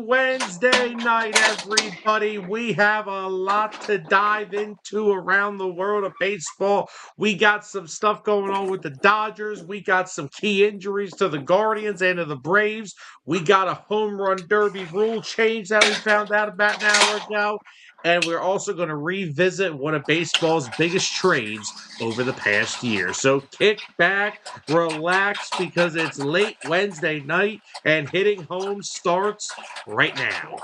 Wednesday night, everybody. We have a lot to dive into around the world of baseball. We got some stuff going on with the Dodgers. We got some key injuries to the Guardians and to the Braves. We got a home run derby rule change that we found out about an hour ago. And we're also going to revisit one of baseball's biggest trades over the past year. So kick back, relax, because it's late Wednesday night and hitting home starts right now.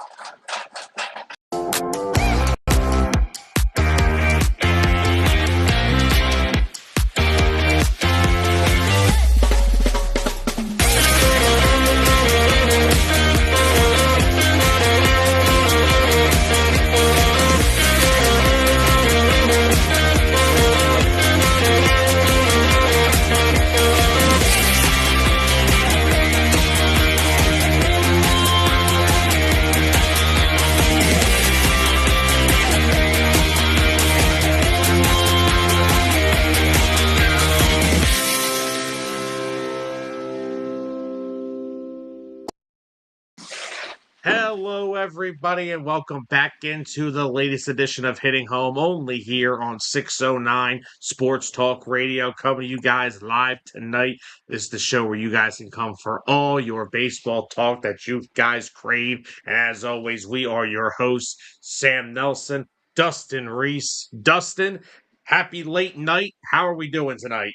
Hello, everybody, and welcome back into the latest edition of Hitting Home, only here on 609 Sports Talk Radio, coming to you guys live tonight. This is the show where you guys can come for all your baseball talk that you guys crave. And as always, we are your hosts, Sam Nelson, Dustin Reese. Dustin, happy late night. How are we doing tonight?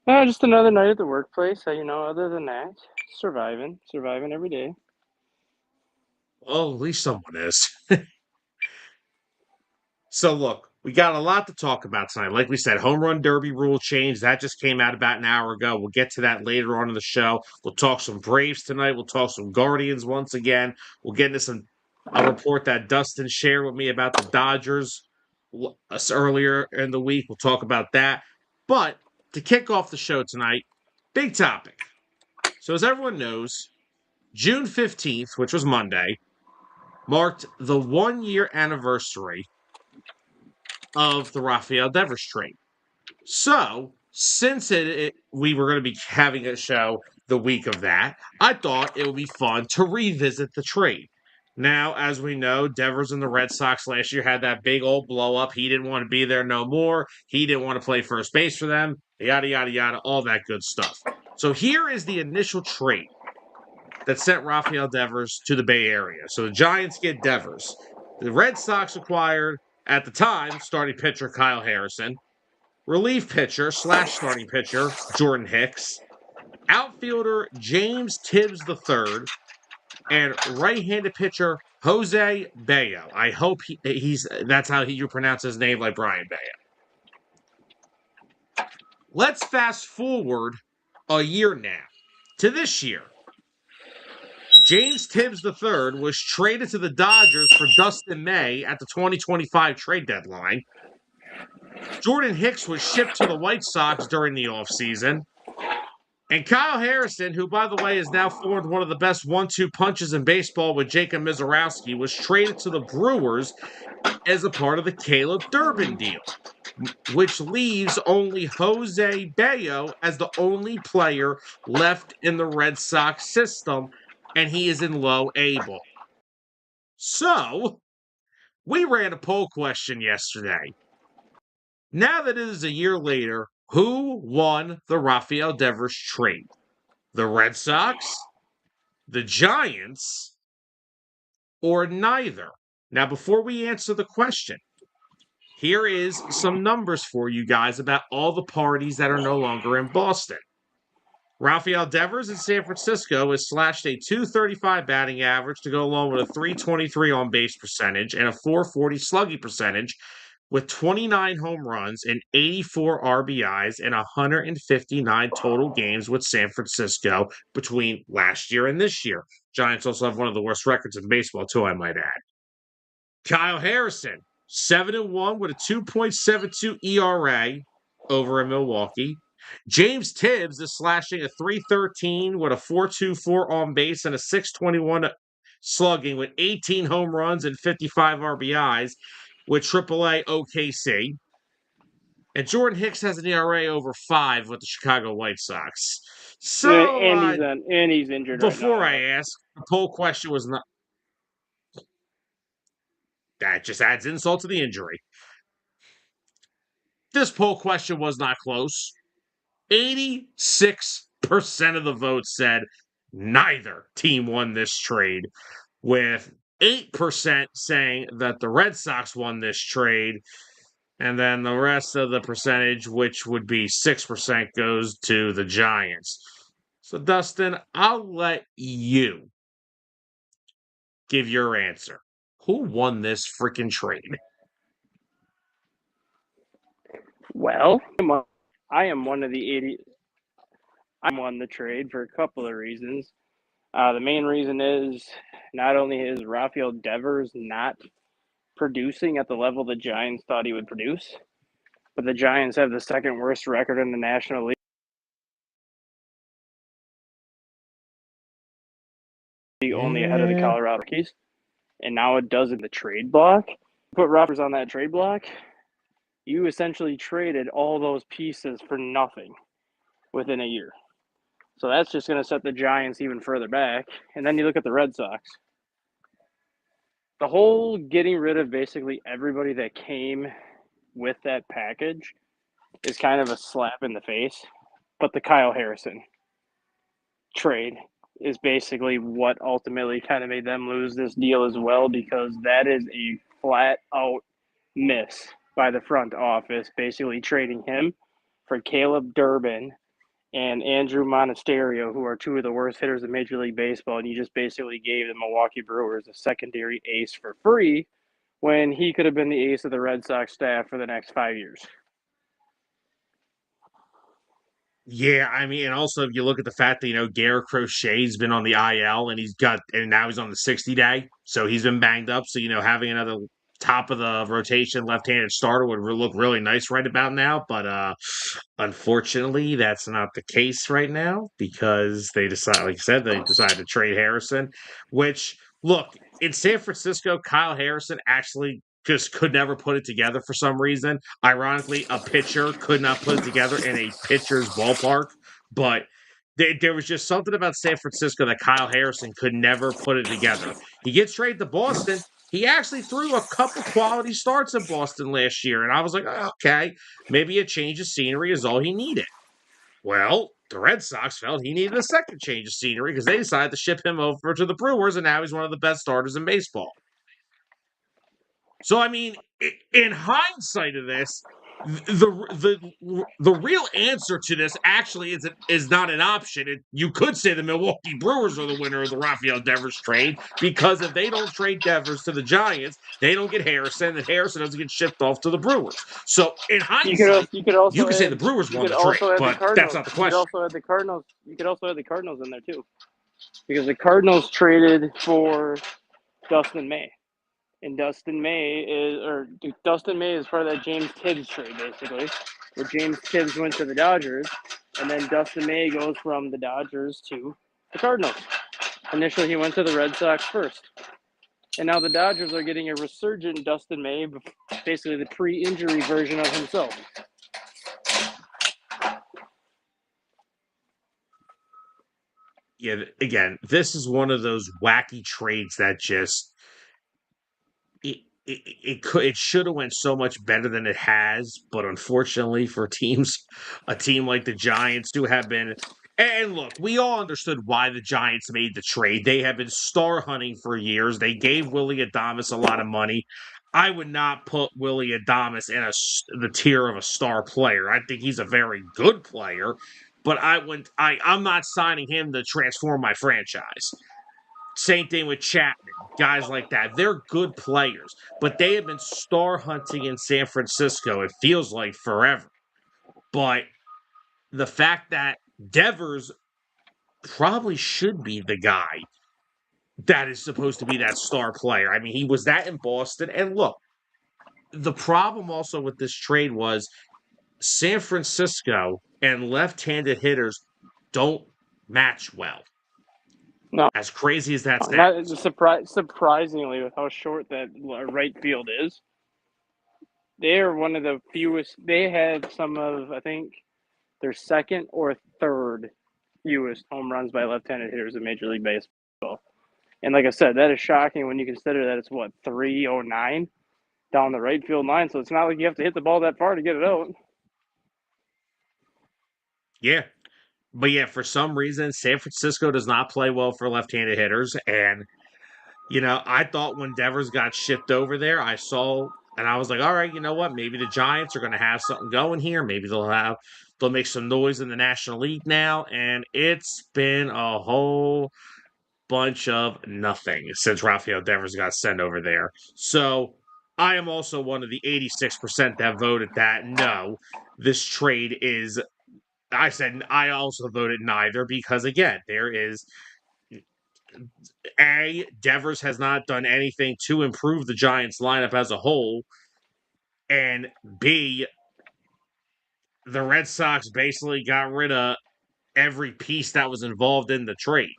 Just another night at the workplace. Other than that, surviving every day. Well, at least someone is. So look, we got a lot to talk about tonight. Like we said, home run derby rule change. That just came out about an hour ago. We'll get to that later on in the show. We'll talk some Braves tonight. We'll talk some Guardians once again. We'll get into a report that Dustin shared with me about the Dodgers earlier in the week. We'll talk about that. But to kick off the show tonight, big topic. So as everyone knows, June 15th, which was Monday, marked the 1-year anniversary of the Rafael Devers trade. So, since we were going to be having a show the week of that, I thought it would be fun to revisit the trade. Now, as we know, Devers and the Red Sox last year had that big old blow up. He didn't want to be there no more. He didn't want to play first base for them. Yada, yada, yada, all that good stuff. So here is the initial trade that sent Rafael Devers to the Bay Area. So the Giants get Devers. The Red Sox acquired, at the time, starting pitcher Kyle Harrison, relief pitcher / starting pitcher Jordan Hicks, outfielder James Tibbs III, and right-handed pitcher Jose Bayo. I hope that's how you pronounce his name, like Brian Bayo. Let's fast forward a year now to this year. James Tibbs III was traded to the Dodgers for Dustin May at the 2025 trade deadline. Jordan Hicks was shipped to the White Sox during the offseason. And Kyle Harrison, who, by the way, has now formed one of the best 1-2 punches in baseball with Jacob Mizorowski, was traded to the Brewers as a part of the Caleb Durbin deal, which leaves only Jose Bayo as the only player left in the Red Sox system, and he is in low A ball. So, we ran a poll question yesterday. Now that it is a year later, who won the Rafael Devers trade? The Red Sox, the Giants, or neither? Now, before we answer the question, here is some numbers for you guys about all the parties that are no longer in Boston. Rafael Devers in San Francisco has slashed a .235 batting average to go along with a .323 on-base percentage and a .440 slugging percentage, with 29 home runs and 84 RBIs in 159 total games with San Francisco between last year and this year. Giants also have one of the worst records in baseball, too, I might add. Kyle Harrison, 7-1 with a 2.72 ERA over in Milwaukee. James Tibbs is slashing a .313 with a .424 on base and a .621 slugging with 18 home runs and 55 RBIs with AAA OKC. And Jordan Hicks has an ERA over 5 with the Chicago White Sox. So, and he's injured right before now. I ask, the poll question was not. That just adds insult to the injury. This poll question was not close. 86% of the votes said neither team won this trade, with 8% saying that the Red Sox won this trade, and then the rest of the percentage, which would be 6%, goes to the Giants. So, Dustin, I'll let you give your answer. Who won this freaking trade? Well, I am one of the 80. I won the trade for a couple of reasons. The main reason is not only is Rafael Devers not producing at the level the Giants thought he would produce, but the Giants have the second worst record in the National League, only ahead of the Yeah. Colorado Rockies. And now it does in the trade block. Put Ramirez on that trade block, you essentially traded all those pieces for nothing within a year. So that's just going to set the Giants even further back. And then you look at the Red Sox. The whole getting rid of basically everybody that came with that package is kind of a slap in the face. But the Kyle Harrison trade is basically what ultimately kind of made them lose this deal as well, because that is a flat out miss by the front office, basically trading him for Caleb Durbin and Andrew Monasterio, who are two of the worst hitters in Major League Baseball, and you just basically gave the Milwaukee Brewers a secondary ace for free when he could have been the ace of the Red Sox staff for the next 5 years. Yeah, I mean, and also if you look at the fact that Garrett Crochet's been on the IL and now he's on the 60-day, so he's been banged up. So having another top of the rotation left-handed starter would look really nice right about now. But unfortunately, that's not the case right now because they decide, like I said, they decided to trade Harrison. Which look in San Francisco, Kyle Harrison actually just could never put it together for some reason. Ironically, a pitcher could not put it together in a pitcher's ballpark, but there was just something about San Francisco that Kyle Harrison could never put it together. He gets traded to Boston. He actually threw a couple quality starts in Boston last year, and I was like, oh, okay, maybe a change of scenery is all he needed. Well, the Red Sox felt he needed a second change of scenery because they decided to ship him over to the Brewers, and now he's one of the best starters in baseball. So I mean, in hindsight of this, the real answer to this actually is not an option. You could say the Milwaukee Brewers are the winner of the Rafael Devers trade because if they don't trade Devers to the Giants, they don't get Harrison, and Harrison doesn't get shipped off to the Brewers. So in hindsight, You could you also could say add the Brewers you won could the trade, also add the but that's Cardinals. not the You could question. also add the Cardinals. You could also add the Cardinals in there too, because the Cardinals traded for Dustin May. And Dustin May is part of that James Tibbs trade, basically, where James Tibbs went to the Dodgers, and then Dustin May goes from the Dodgers to the Cardinals. Initially, he went to the Red Sox first, and now the Dodgers are getting a resurgent Dustin May, basically the pre-injury version of himself. Yeah, again, this is one of those wacky trades that just it should have went so much better than it has, but unfortunately for teams, a team like the Giants who have been. And look, we all understood why the Giants made the trade. They have been star hunting for years. They gave Willie Adames a lot of money. I would not put Willie Adames in the tier of a star player. I think he's a very good player, but I'm not signing him to transform my franchise. Same thing with Chapman, guys like that. They're good players, but they have been star hunting in San Francisco, it feels like forever. But the fact that Devers probably should be the guy that is supposed to be that star player. I mean, he was that in Boston. And look, the problem also with this trade was San Francisco and left handed hitters don't match well. No, As crazy as that not sounds. surprisingly with how short that right field is. They are one of the fewest. They had some of, I think, their second or third fewest home runs by left-handed hitters in Major League Baseball. And like I said, that is shocking when you consider that it's, 309 down the right field line. So it's not like you have to hit the ball that far to get it out. Yeah. But yeah, for some reason, San Francisco does not play well for left-handed hitters. And, I thought when Devers got shipped over there, I saw and I was like, all right, you know what? Maybe the Giants are gonna have something going here. Maybe they'll make some noise in the National League now. And it's been a whole bunch of nothing since Rafael Devers got sent over there. So I am also one of the 86% that voted that no, this trade is. I said I also voted neither because again, there is Devers has not done anything to improve the Giants lineup as a whole, and B, the Red Sox basically got rid of every piece that was involved in the trade.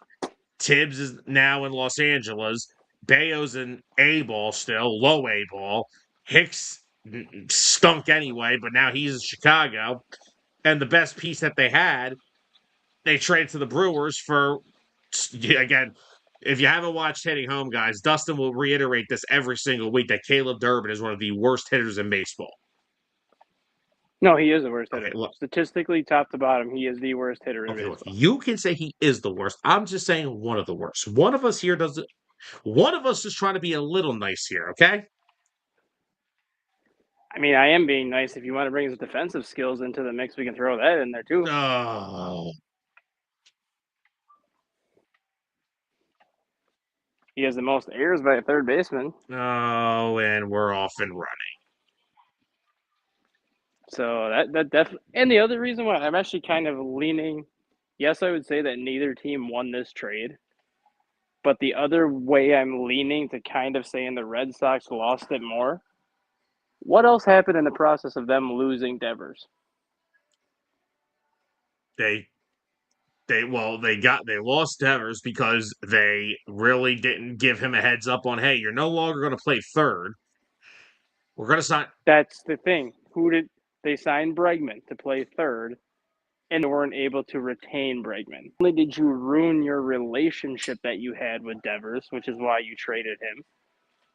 Tibbs is now in Los Angeles. Bayo's in A ball still, low A ball. Hicks stunk anyway, but now he's in Chicago. And the best piece that they traded to the Brewers for, again, if you haven't watched Hitting Home, guys, Dustin will reiterate this every single week that Caleb Durbin is one of the worst hitters in baseball. No, he is the worst hitter. Okay, look. Statistically, top to bottom, he is the worst hitter in baseball. Look, you can say he is the worst. I'm just saying one of the worst. One of us here does it. One of us is trying to be a little nice here, okay? I mean, I am being nice. If you want to bring his defensive skills into the mix, we can throw that in there too. Oh. He has the most errors by a third baseman. Oh, and we're off and running. So that definitely. And the other reason why I'm actually kind of leaning, yes, I would say that neither team won this trade. But the other way I'm leaning to kind of saying the Red Sox lost it more. What else happened in the process of them losing Devers? They lost Devers because they really didn't give him a heads up on, hey, you're no longer going to play third. We're going to sign. That's the thing. Who did they sign? Bregman to play third, and they weren't able to retain Bregman. Not only did you ruin your relationship that you had with Devers, which is why you traded him,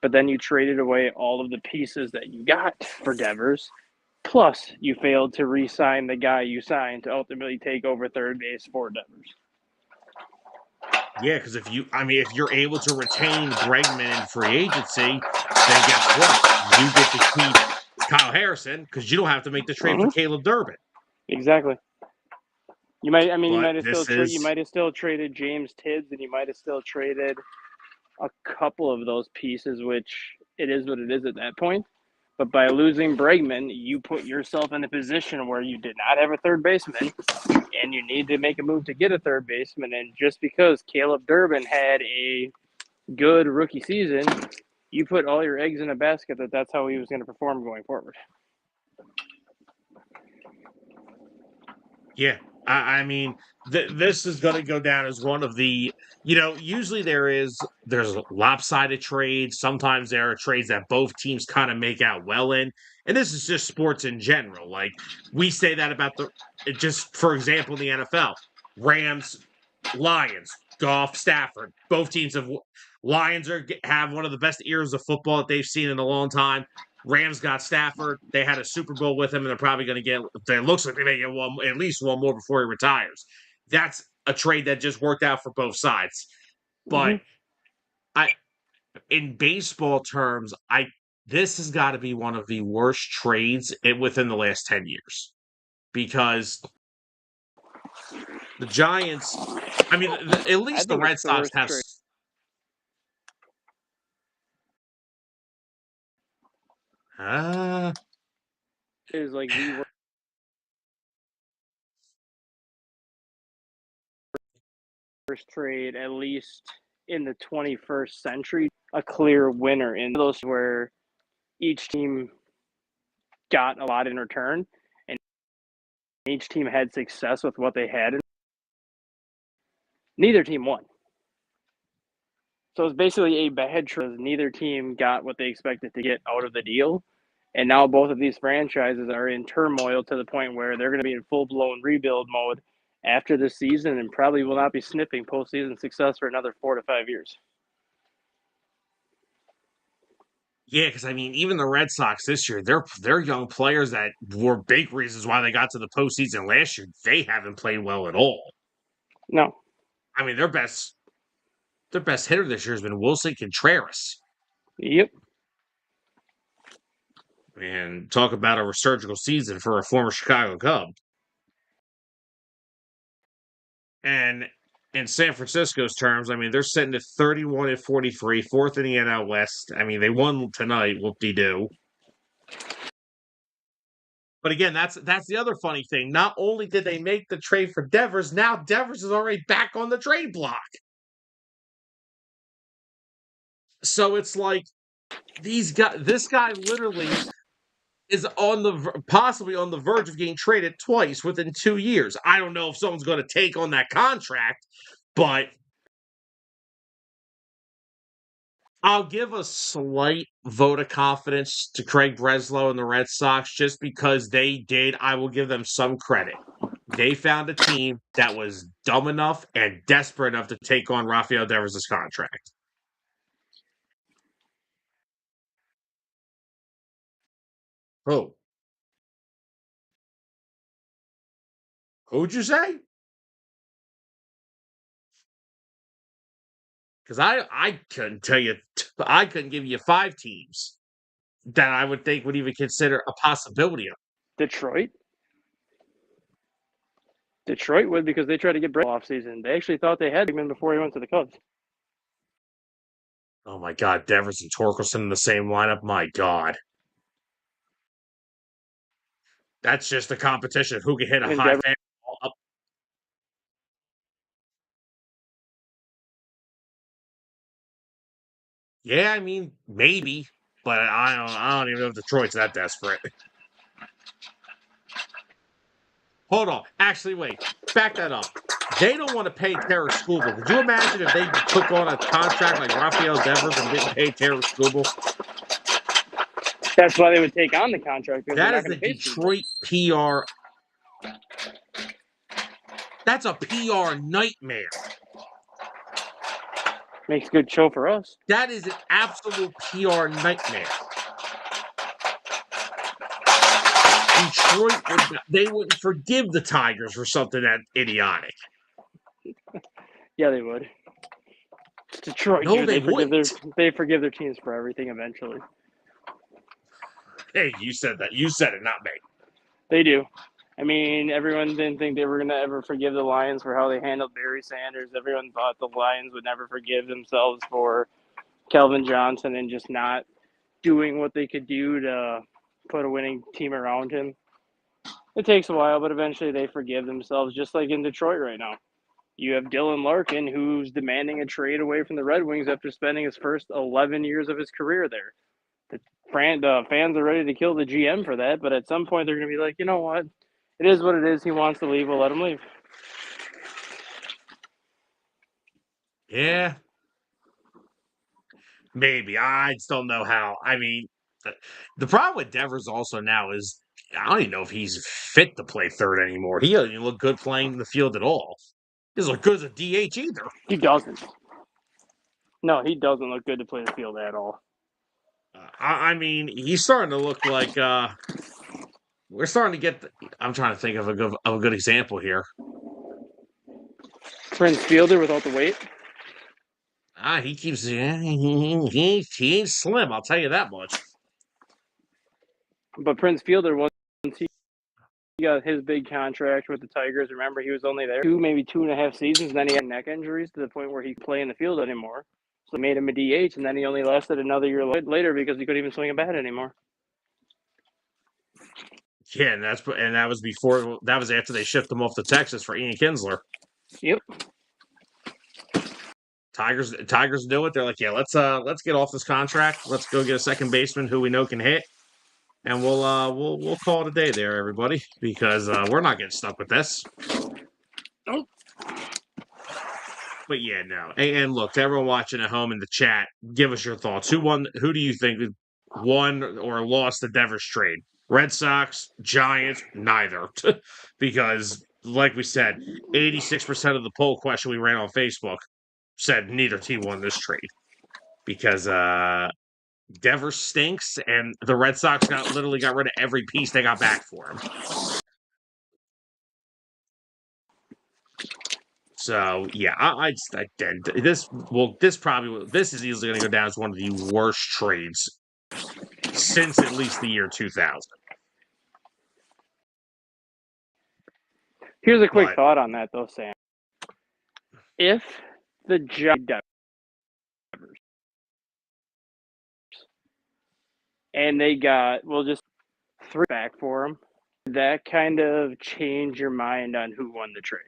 but then you traded away all of the pieces that you got for Devers. Plus, you failed to re-sign the guy you signed to ultimately take over third base for Devers. Yeah, because if you're able to retain Bregman in free agency, then guess what? You get to keep Kyle Harrison because you don't have to make the trade for Caleb Durbin. Exactly. You might have still traded James Tibbs, and you might have still traded a couple of those pieces, which it is what it is at that point. But by losing Bregman, you put yourself in a position where you did not have a third baseman, and you need to make a move to get a third baseman. And just because Caleb Durbin had a good rookie season, you put all your eggs in a basket that's how he was going to perform going forward. Yeah, this is going to go down as one of the, usually there's lopsided trades. Sometimes there are trades that both teams kind of make out well in, and this is just sports in general. Like we say that about just for example, in the NFL, Rams, Lions, Goff, Stafford. Both teams Lions have one of the best eras of football that they've seen in a long time. Rams got Stafford. They had a Super Bowl with him, and they're probably going to get. It looks like they may get at least one more before he retires. That's a trade that just worked out for both sides. But in baseball terms, this has got to be one of the worst trades within the last 10 years because the Giants. I mean, at least the Red Sox have. Is like the worst trade, at least in the 21st century, a clear winner in those where each team got a lot in return and each team had success with what they had. Neither team won. So it's basically a bad trade. Neither team got what they expected to get out of the deal. And now both of these franchises are in turmoil to the point where they're going to be in full-blown rebuild mode after this season and probably will not be sniffing postseason success for another 4 to 5 years. Yeah, because I mean, even the Red Sox this year, they're young players that were big reasons why they got to the postseason last year. They haven't played well at all. No. I mean, their best hitter this year has been Wilson Contreras. Yep. And talk about a resurgical season for a former Chicago Cub. And in San Francisco's terms, I mean, they're sitting at 31-43, fourth in the NL West. I mean, they won tonight, whoop-de-doo. But again, that's the other funny thing. Not only did they make the trade for Devers, now Devers is already back on the trade block. So it's like this guy literally is possibly on the verge of getting traded twice within 2 years. I don't know if someone's going to take on that contract, but I'll give a slight vote of confidence to Craig Breslow and the Red Sox just because I will give them some credit. They found a team that was dumb enough and desperate enough to take on Rafael Devers' contract. Who? Who'd you say? Because I couldn't tell you, I couldn't give you 5 teams that I would think would even consider a possibility of. Detroit? Detroit would because they tried to get Brett off season. They actually thought they had him before he went to the Cubs. Oh my God, Devers and Torkelson in the same lineup. My God. That's just a competition. Who can hit a high fastball up? Yeah, I mean, maybe, but I don't even know if Detroit's that desperate. Hold on. Actually, wait. Back that up. They don't want to pay Terrence Skubal. Could you imagine if they took on a contract like Rafael Devers and didn't pay Terrence Skubal? That's why they would take on the contract. That is the Detroit PR. That's a PR nightmare. Makes a good show for us. That is an absolute PR nightmare. Detroit, they wouldn't forgive the Tigers for something that idiotic. Yeah, they would. It's Detroit. No, dude. they wouldn't. They forgive their teams for everything eventually. Hey, you said that. You said it, not me. They do. I mean, everyone didn't think they were going to ever forgive the Lions for how they handled Barry Sanders. Everyone thought the Lions would never forgive themselves for Kelvin Johnson and just not doing what they could do to put a winning team around him. It takes a while, but eventually they forgive themselves, just like in Detroit right now. You have Dylan Larkin, who's demanding a trade away from the Red Wings after spending his first 11 years of his career there. The fans are ready to kill the GM for that, but at some point they're going to be like, you know what? It is what it is. He wants to leave. We'll let him leave. Yeah. Maybe. I just don't know how. I mean, the problem with Devers also now is I don't even know if he's fit to play third anymore. He doesn't even look good playing the field at all. He doesn't look good as a DH either. He doesn't. No, he doesn't look good to play the field at all. I mean, he's starting to look like we're starting to get. I'm trying to think of a good example here. Prince Fielder without the weight. He keeps. He ain't slim. I'll tell you that much. But Prince Fielder, once he got his big contract with the Tigers, remember he was only there maybe 2.5 seasons, and then he had neck injuries to the point where he couldn't play in the field anymore. So they made him a DH, and then he only lasted another year later because he couldn't even swing a bat anymore. Yeah, and that was before. That was after they shipped him off to Texas for Ian Kinsler. Yep. Tigers do it. They're like, yeah, let's get off this contract. Let's go get a second baseman who we know can hit, and we'll call it a day there, everybody, because we're not getting stuck with this. Nope. But yeah, no. And look, to everyone watching at home in the chat, give us your thoughts. Who do you think won or lost the Devers trade? Red Sox, Giants, neither. Because like we said, 86% of the poll question we ran on Facebook said neither team won this trade because Devers stinks, and the Red Sox literally got rid of every piece they got back for him. So yeah, this is easily going to go down as one of the worst trades since at least the year 2000. Here's a quick thought on that, though, Sam. If the Devers and they got, we'll just 3 back for him, that kind of change your mind on who won the trade?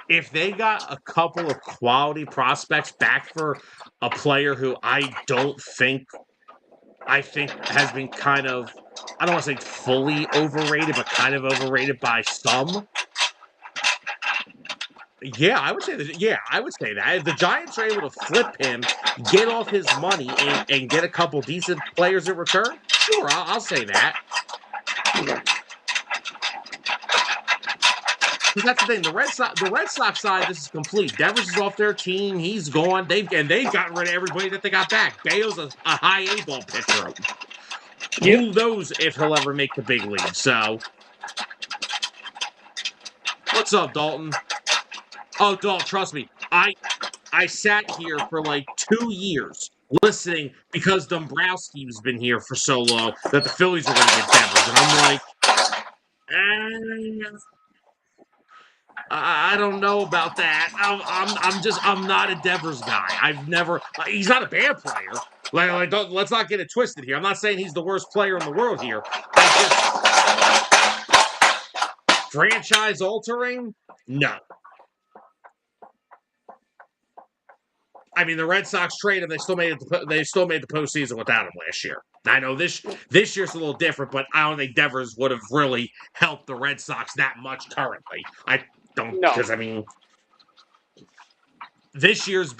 If they got a couple of quality prospects back for a player who I think has been kind of, I don't want to say fully overrated, but kind of overrated by some. Yeah, I would say that. Yeah, I would say that. If the Giants are able to flip him, get off his money, and get a couple decent players in return, sure, I'll say that. Because that's the thing. The Red Sox side, this is complete. Devers is off their team. He's gone. They've gotten rid of everybody that they got back. Bayo's a high A-ball pitcher. Yep. Who knows if he'll ever make the big league? So, what's up, Dalton? Oh, Dalton, trust me. I sat here for like 2 years listening because Dombrowski's been here for so long that the Phillies were going to get Devers, and I'm like, I don't know about that. I'm not a Devers guy. He's not a bad player. Let's not get it twisted here. I'm not saying he's the worst player in the world here. Franchise altering? No. I mean, the Red Sox traded him. They still made the postseason without him last year. I know this year's a little different, but I don't think Devers would have really helped the Red Sox that much currently. I don't, because I mean, this year for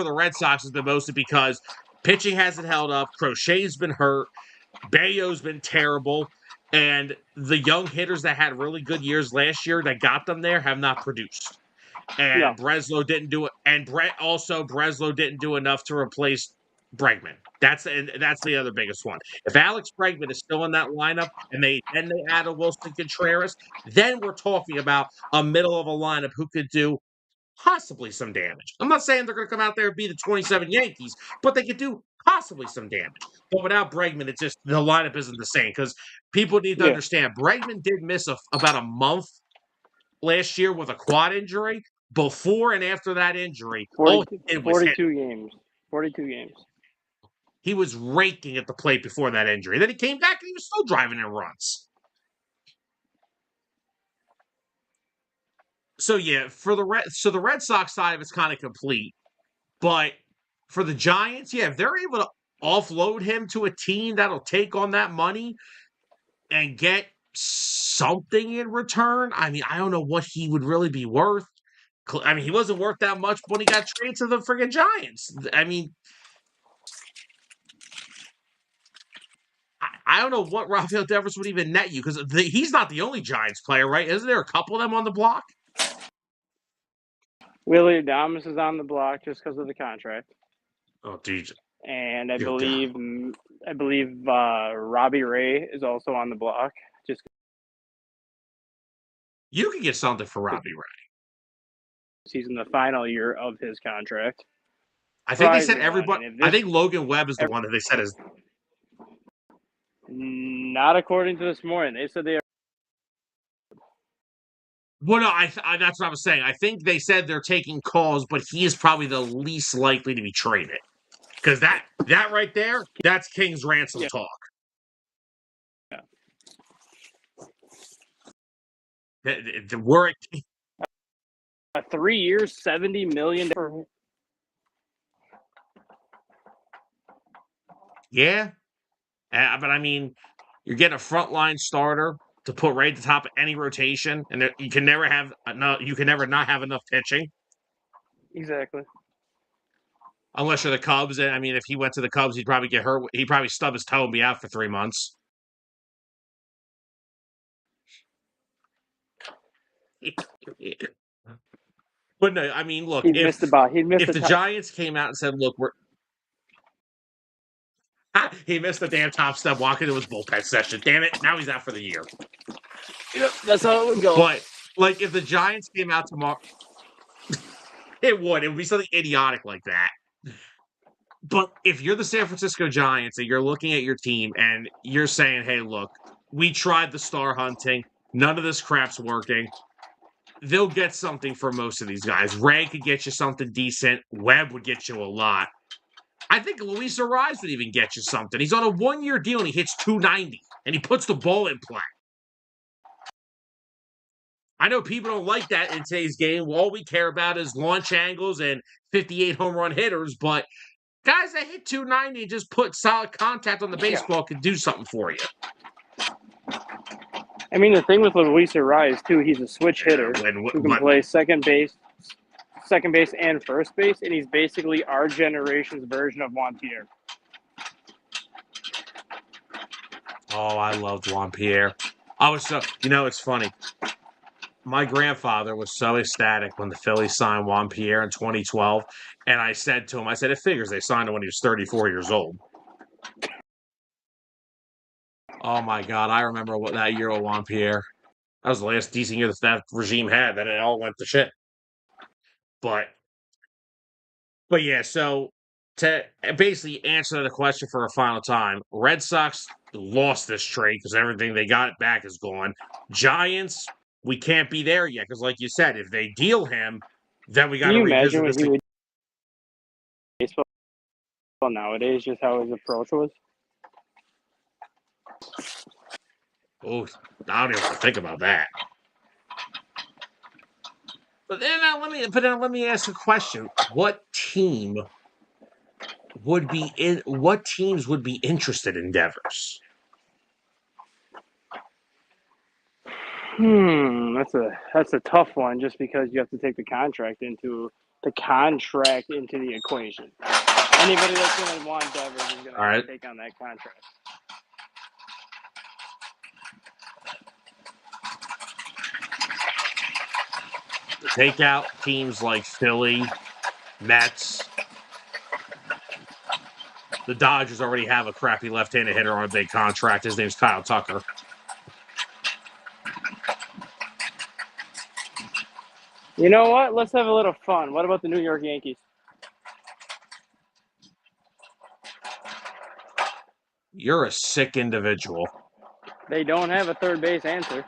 the Red Sox has been mostly because pitching hasn't held up. Crochet's been hurt. Bayo's been terrible. And the young hitters that had really good years last year that got them there have not produced. And Breslow didn't do it. And Breslow didn't do enough to replace Bregman. That's the other biggest one. If Alex Bregman is still in that lineup and they add a Wilson Contreras, then we're talking about a middle of a lineup who could do possibly some damage. I'm not saying they're going to come out there and be the 27 Yankees, but they could do possibly some damage. But without Bregman, it's just the lineup isn't the same because people need to understand Bregman did miss about a month last year with a quad injury. Before and after that injury, 42 games. 42 games. He was raking at the plate before that injury. Then he came back and he was still driving in runs. So yeah, the Red Sox side of it's kind of complete. But for the Giants, yeah, if they're able to offload him to a team that'll take on that money and get something in return, I mean, I don't know what he would really be worth. I mean, he wasn't worth that much when he got traded to the friggin' Giants. I mean, I don't know what Rafael Devers would even net you because he's not the only Giants player, right? Isn't there a couple of them on the block? Willie Adames is on the block just because of the contract. Oh, geez. And I believe Robbie Ray is also on the block. Just you can get something for Robbie Ray. He's in the final year of his contract. I think they said everybody. I think Logan Webb is the one that they said is. Not according to this morning. They said they are. Well, no, that's what I was saying. I think they said they're taking calls, but he is probably the least likely to be traded. Because that right there, that's King's ransom talk. Yeah. We're a 3 years, $70 million. Yeah, but I mean, you're getting a frontline starter to put right at the top of any rotation, and you can never not have enough pitching. Exactly. Unless you're the Cubs, and I mean, if he went to the Cubs, he'd probably get hurt. He'd probably stub his toe and be out for 3 months. But no, I mean, look, He'd missed if the the top. Giants came out and said, "Look, he missed the damn top step walking to his bullpen session. Damn it! Now he's out for the year." Yep, that's how it would go. But like, if the Giants came out tomorrow, it would. It would be something idiotic like that. But if you're the San Francisco Giants and you're looking at your team and you're saying, "Hey, look, we tried the star hunting. None of this crap's working." They'll get something for most of these guys. Ray could get you something decent. Webb would get you a lot. I think Luis Ariz would even get you something. He's on a 1-year deal and he hits 290 and he puts the ball in play. I know people don't like that in today's game. All we care about is launch angles and 58 home run hitters, but guys that hit 290 and just put solid contact on the baseball can do something for you. I mean, the thing with Luis Ariz, too, he's a switch hitter who can play second base and first base, and he's basically our generation's version of Juan Pierre. Oh, I loved Juan Pierre. I was so, it's funny. My grandfather was so ecstatic when the Phillies signed Juan Pierre in 2012, and I said to him, it figures they signed him when he was 34 years old. Oh my God, I remember what that year with Juan Pierre. That was the last decent year that regime had. Then it all went to shit. But yeah, so to basically answer the question for a final time, Red Sox lost this trade because everything they got back is gone. Giants, we can't be there yet because, like you said, if they deal him, then we got to revisit this. Can you imagine what he would baseball nowadays? Just how his approach was. Oh, I don't even have to think about that. But then let me ask a question: What teams would be interested in Devers? That's a tough one, just because you have to take the contract into the equation. Anybody that's going to want Devers is going to have to take on that contract. Take out teams like Philly, Mets. The Dodgers already have a crappy left-handed hitter on a big contract. His name's Kyle Tucker. You know what? Let's have a little fun. What about the New York Yankees? You're a sick individual. They don't have a third base answer.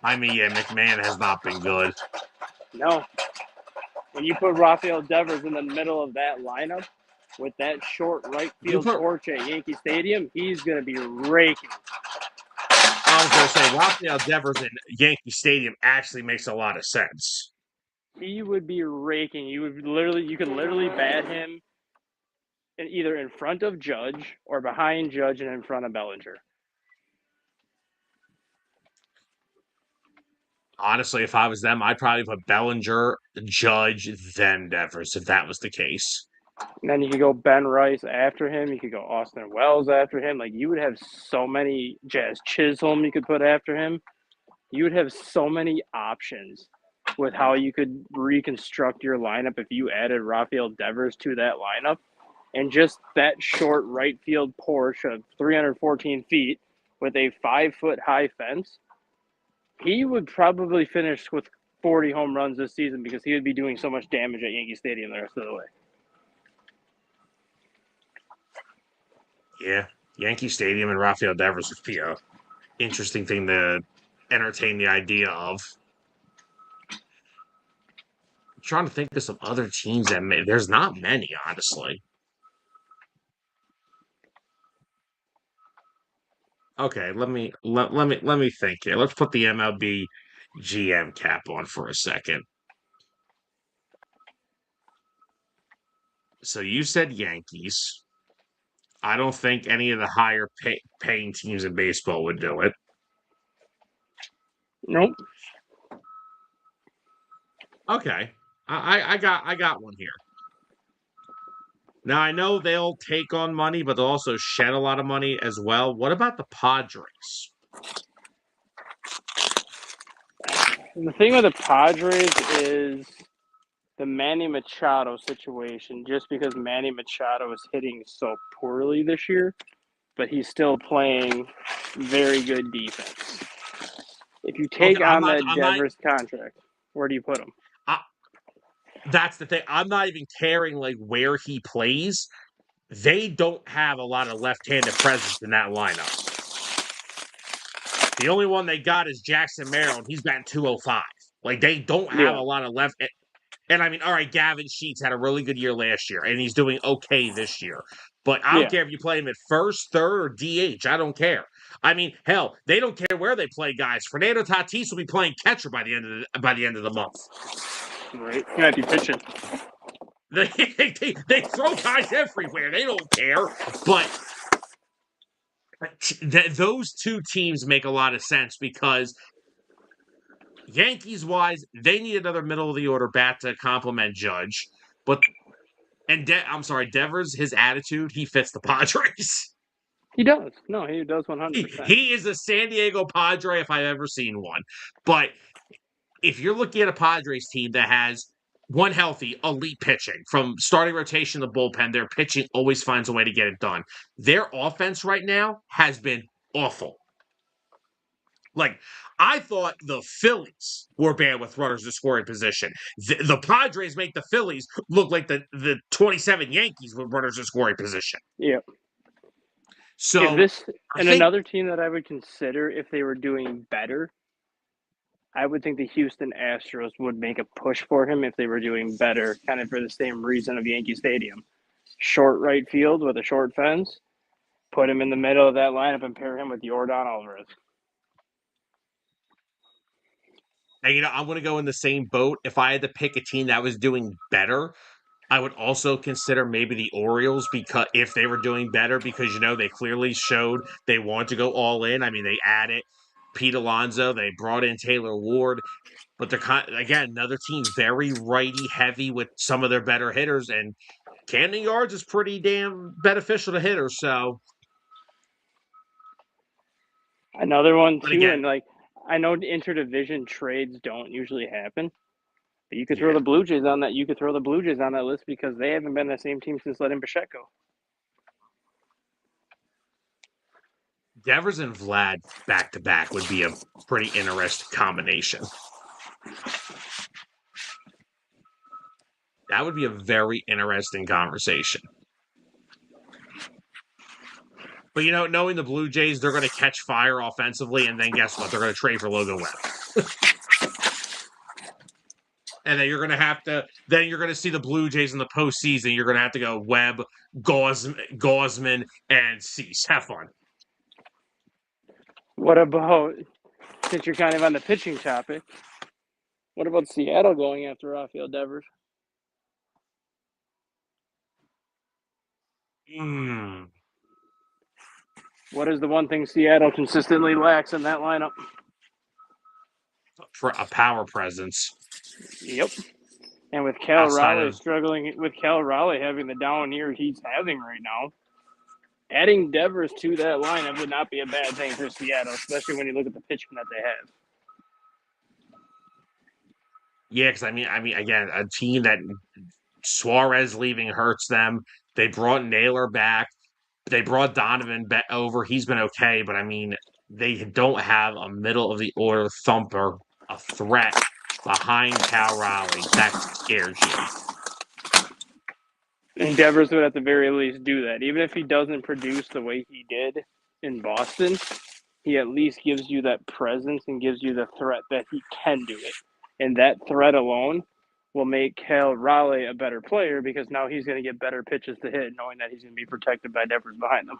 I mean, yeah, McMahon has not been good. No. When you put Rafael Devers in the middle of that lineup with that short right field porch at Yankee Stadium, he's going to be raking. I was going to say, Rafael Devers in Yankee Stadium actually makes a lot of sense. He would be raking. You could literally bat him either in front of Judge or behind Judge and in front of Bellinger. Honestly, if I was them, I'd probably put Bellinger, Judge, then Devers, if that was the case. And then you could go Ben Rice after him. You could go Austin Wells after him. Like, you would have so many. Jazz Chisholm you could put after him. You would have so many options with how you could reconstruct your lineup if you added Rafael Devers to that lineup. And just that short right field porch of 314 feet with a 5-foot high fence, he would probably finish with 40 home runs this season because he would be doing so much damage at Yankee Stadium the rest of the way. Yeah, Yankee Stadium and Rafael Devers would be a interesting thing to entertain the idea of. I'm trying to think of some other teams that there's not many, honestly. Okay, let me think here. Let's put the MLB GM cap on for a second. So you said Yankees. I don't think any of the higher paying teams in baseball would do it. Nope. Okay, I got one here. Now, I know they'll take on money, but they'll also shed a lot of money as well. What about the Padres? And the thing with the Padres is the Manny Machado situation, just because Manny Machado is hitting so poorly this year, but he's still playing very good defense. If you Okay, take on that I'm not. Devers contract, where do you put him? I, that's the thing. I'm not even caring like where he plays. They don't have a lot of left-handed presence in that lineup. The only one they got is Jackson Merrill, and he's batting 205. Like they don't have Yeah, a lot of left. And I mean, all right, Gavin Sheets had a really good year last year, and he's doing okay this year. But I don't yeah. care if you play him at first, third, or DH. I don't care. I mean, hell, they don't care where they play guys. Fernando Tatis will be playing catcher by the end of the month. Right. He might be pitching. They throw guys everywhere. They don't care. But those two teams make a lot of sense because Yankees wise, they need another middle of the order bat to complement Judge. But I'm sorry, Devers, his attitude, he fits the Padres. He does. No, he does he, 100%. he is a San Diego Padre if I've ever seen one. But if you're looking at a Padres team that has one healthy, elite pitching from starting rotation to bullpen, their pitching always finds a way to get it done. Their offense right now has been awful. Like, I thought the Phillies were bad with runners in scoring position. The Padres make the Phillies look like the 27 Yankees with runners in scoring position. Yeah. If So this I and think, another team that I would consider if they were doing better, I would think the Houston Astros would make a push for him if they were doing better, kind of for the same reason of Yankee Stadium. Short right field with a short fence, put him in the middle of that lineup and pair him with Yordan Alvarez. and, I'm going to go in the same boat. If I had to pick a team that was doing better, I would also consider maybe the Orioles because if they were doing better, because they clearly showed they want to go all in. I mean, they added Pete Alonso, they brought in Taylor Ward, but they're again another team very righty heavy with some of their better hitters, and Camden Yards is pretty damn beneficial to hitters. So, Another one but too, again, and like I know interdivision trades don't usually happen, but you could throw yeah, the Blue Jays on that. You could throw the Blue Jays on that list because they haven't been the same team since letting Bichette go. Devers and Vlad back to back would be a pretty interesting combination. That would be a very interesting conversation. But knowing the Blue Jays, they're going to catch fire offensively, and then guess what? They're going to trade for Logan Webb, and then you're going to have to. Then you're going to see the Blue Jays in the postseason. You're going to have to go Webb, Gaussman, and Cease. Have fun. What about since you're kind of on the pitching topic? What about Seattle going after Rafael Devers? Mm, What is the one thing Seattle consistently lacks in that lineup? for a power presence Yep. And with Cal outside Raleigh of struggling, with Cal Raleigh having the down year he's having right now, adding Devers to that lineup would not be a bad thing for Seattle, especially when you look at the pitching that they have. yeah, because I mean, again, a team that Suarez leaving hurts them. They brought Naylor back. They brought Donovan over. He's been okay, but I mean, they don't have a middle of the order thumper, a threat behind Cal Raleigh. That scares you. And Devers would at the very least do that. Even if he doesn't produce the way he did in Boston, he at least gives you that presence and gives you the threat that he can do it. And that threat alone will make Cal Raleigh a better player because now he's going to get better pitches to hit, knowing that he's going to be protected by Devers behind them.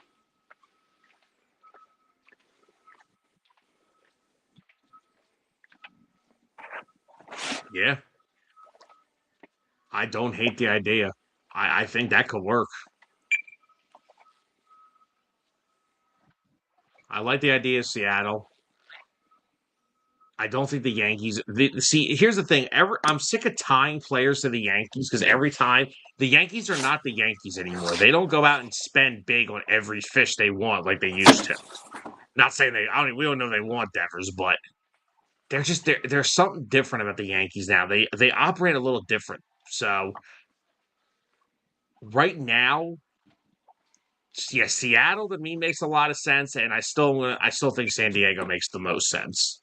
Yeah, I don't hate the idea. I think that could work. I like the idea of Seattle. I don't think the Yankees. See, here's the thing. I'm sick of tying players to the Yankees because every time the Yankees are not the Yankees anymore. They don't go out and spend big on every fish they want like they used to. Not saying they. I mean, we don't know they want Devers, but there's something different about the Yankees now. They operate a little different. So right now, yeah, Seattle to me makes a lot of sense, and I still think San Diego makes the most sense.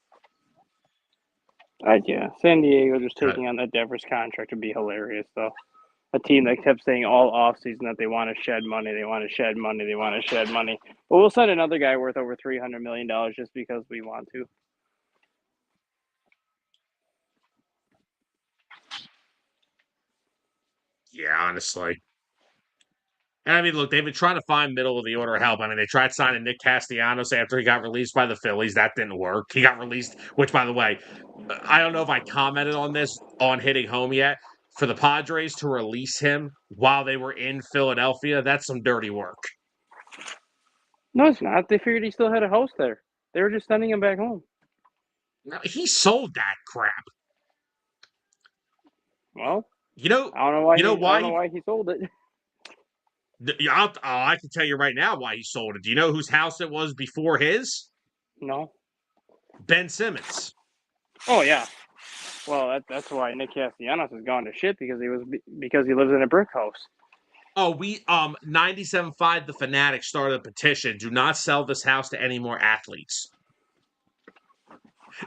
Yeah, San Diego just Uh, taking on that Devers contract would be hilarious, though. A team that kept saying all offseason that they want to shed money, they want to shed money, they want to shed money. But we'll send another guy worth over $300 million just because we want to. yeah, honestly. And I mean, look, they've been trying to find middle of the order help. I mean, they tried signing Nick Castellanos after he got released by the Phillies. That didn't work. He got released, which, by the way, I don't know if I commented on this on hitting home yet. For the Padres to release him while they were in Philadelphia, that's some dirty work. No, it's not. They figured he still had a house there. They were just sending him back home. No, he sold that crap. Well, You know, I don't know why you know he. I don't why know he. why he sold it. I can tell you right now why he sold it. Do you know whose house it was before his? No. Ben Simmons. Oh yeah. Well, that's why Nick Castellanos has gone to shit because he lives in a brick house. Oh, we 97.5 The Fanatic started a petition. Do not sell this house to any more athletes.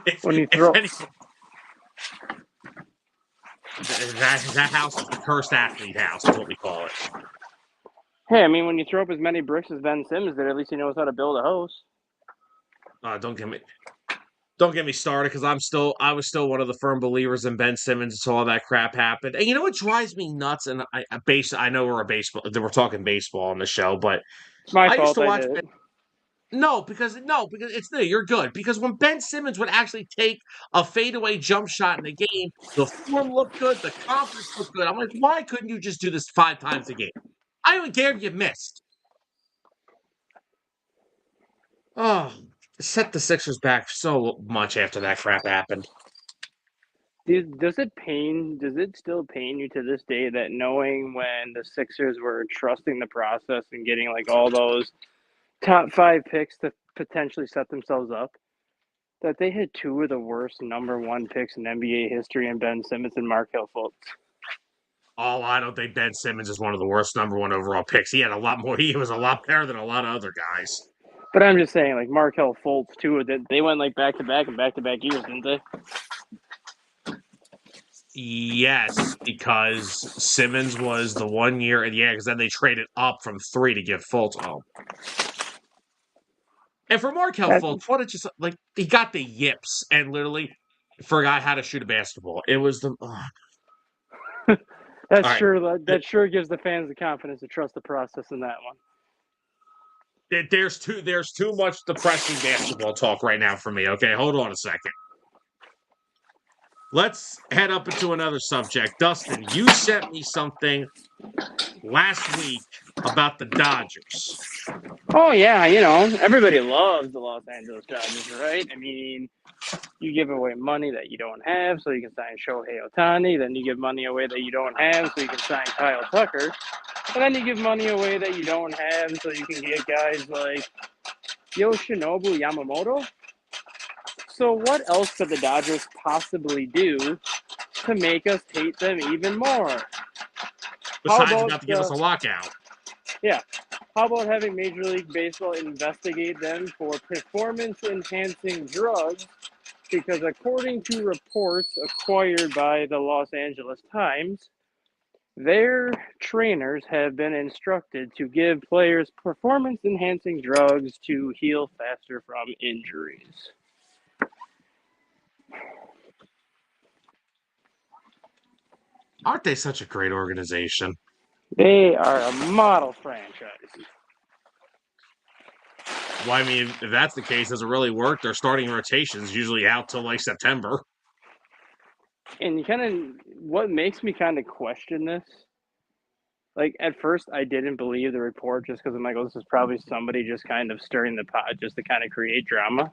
If When you if throw, any that house is the cursed athlete house, is what we call it. hey, I mean, when you throw up as many bricks as Ben Simmons did, at least he knows how to build a house. Don't get me started because I was still one of the firm believers in Ben Simmons until all that crap happened. And you know what drives me nuts? And I know we're talking baseball on the show, but It's my I used fault. to I watch did it. No, because it's no, you're good. Because when Ben Simmons would actually take a fadeaway jump shot in the game, the form looked good, the confidence looked good. I'm like, why couldn't you just do this 5 times a game? I don't even care if you missed. Oh, it set the Sixers back so much after that crap happened. Does it still pain you to this day that knowing when the Sixers were trusting the process and getting like all those top five picks to potentially set themselves up, that they had two of the worst number one picks in NBA history in Ben Simmons and Markelle Fultz? Oh, I don't think Ben Simmons is one of the worst number one overall picks. He had a lot more. He was a lot better than a lot of other guys. But I'm just saying, like Markelle Fultz too. They went like back to back and back to back years, didn't they? Yes, because Simmons was the 1 year, and yeah, because then they traded up from 3 to give Fultz. Oh, and for Markel That Fultz, what it just like he got the yips and literally forgot how to shoot a basketball. It was the all that's right. sure that sure gives the fans the confidence to trust the process in that one. There's too much depressing basketball talk right now for me. Okay, hold on a second. Let's head up into another subject. Dustin, you sent me something last week about the Dodgers. Oh yeah, everybody loves the Los Angeles Dodgers, right? I mean, you give away money that you don't have so you can sign Shohei Ohtani, then you give money away that you don't have so you can sign Kyle Tucker, and then you give money away that you don't have so you can get guys like Yoshinobu Yamamoto. So what else could the Dodgers possibly do to make us hate them even more? How Besides about about to give us a lockout. yeah, how about having Major League Baseball investigate them for performance enhancing drugs? Because according to reports acquired by the Los Angeles Times, their trainers have been instructed to give players performance enhancing drugs to heal faster from injuries. Aren't they such a great organization? They are a model franchise. Well, I mean, if that's the case, does it really work? Their starting rotations usually out till like September. And what makes me kind of question this, like at first I didn't believe the report just because I'm like, oh, this is probably somebody just kind of stirring the pot just to kind of create drama.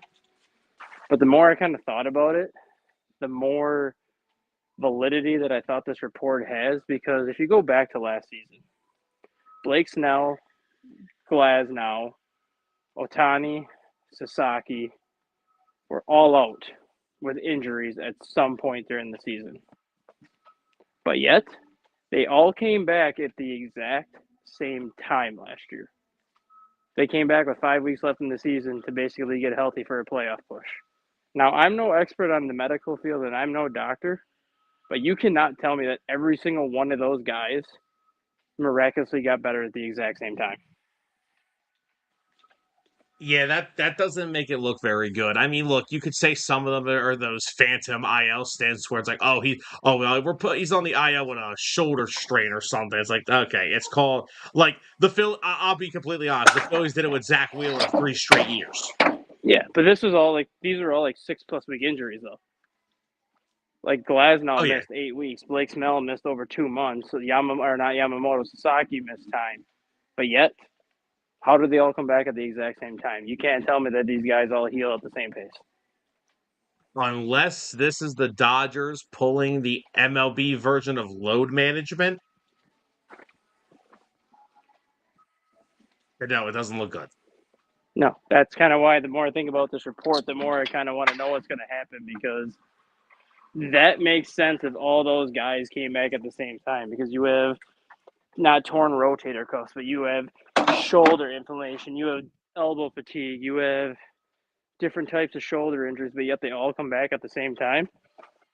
But the more I kind of thought about it, the more validity that I thought this report has, because if you go back to last season, Blake Snell, Glasnow, Otani, Sasaki were all out with injuries at some point during the season. But yet, they all came back at the exact same time last year. They came back with 5 weeks left in the season to basically get healthy for a playoff push. Now, I'm no expert on the medical field and I'm no doctor, but you cannot tell me that every single one of those guys miraculously got better at the exact same time. Yeah, that doesn't make it look very good. I mean, look, you could say some of them are those phantom IL stints where it's like, he's on the IL with a shoulder strain or something. It's like, okay, it's called like the Phil. I'll be completely honest. The Phillies did it with Zach Wheeler 3 straight years. Yeah, but these are all like 6+ week injuries though. Like Oh Glasnow yeah, missed 8 weeks, Blake Snell missed over 2 months, so Yamamoto, Sasaki missed time. But yet, how did they all come back at the exact same time? You can't tell me that these guys all heal at the same pace. unless this is the Dodgers pulling the MLB version of load management. No, it doesn't look good. No, that's kind of why the more I think about this report, the more I kind of want to know what's going to happen, because that makes sense if all those guys came back at the same time, because you have not torn rotator cuffs, but you have shoulder inflammation, you have elbow fatigue, you have different types of shoulder injuries, but yet they all come back at the same time.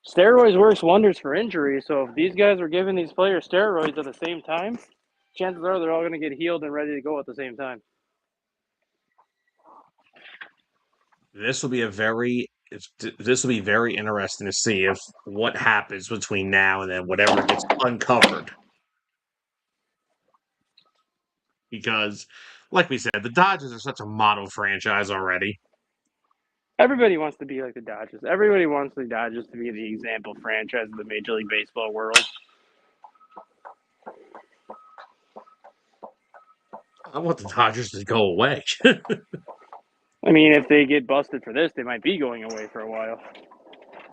Steroids works wonders for injuries, so if these guys were giving these players steroids at the same time, chances are they're all going to get healed and ready to go at the same time. This will be this will be very interesting to see if what happens between now and then, whatever gets uncovered. Because, like we said, the Dodgers are such a model franchise already. Everybody wants to be like the Dodgers. Everybody wants the Dodgers to be the example franchise of the Major League Baseball world. I want the Dodgers to go away. I mean, if they get busted for this, they might be going away for a while.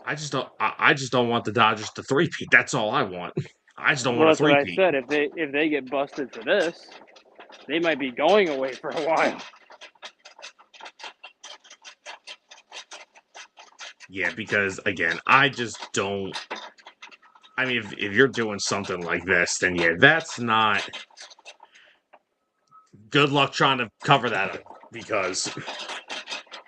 I just don't. I just don't want the Dodgers to three-peat. That's all I want. I just don't Well, want a that's what I three-peat. said. If they get busted for this, they might be going away for a while. Yeah, because again, I just don't. I mean, if you're doing something like this, then yeah, that's not. Good luck trying to cover that up because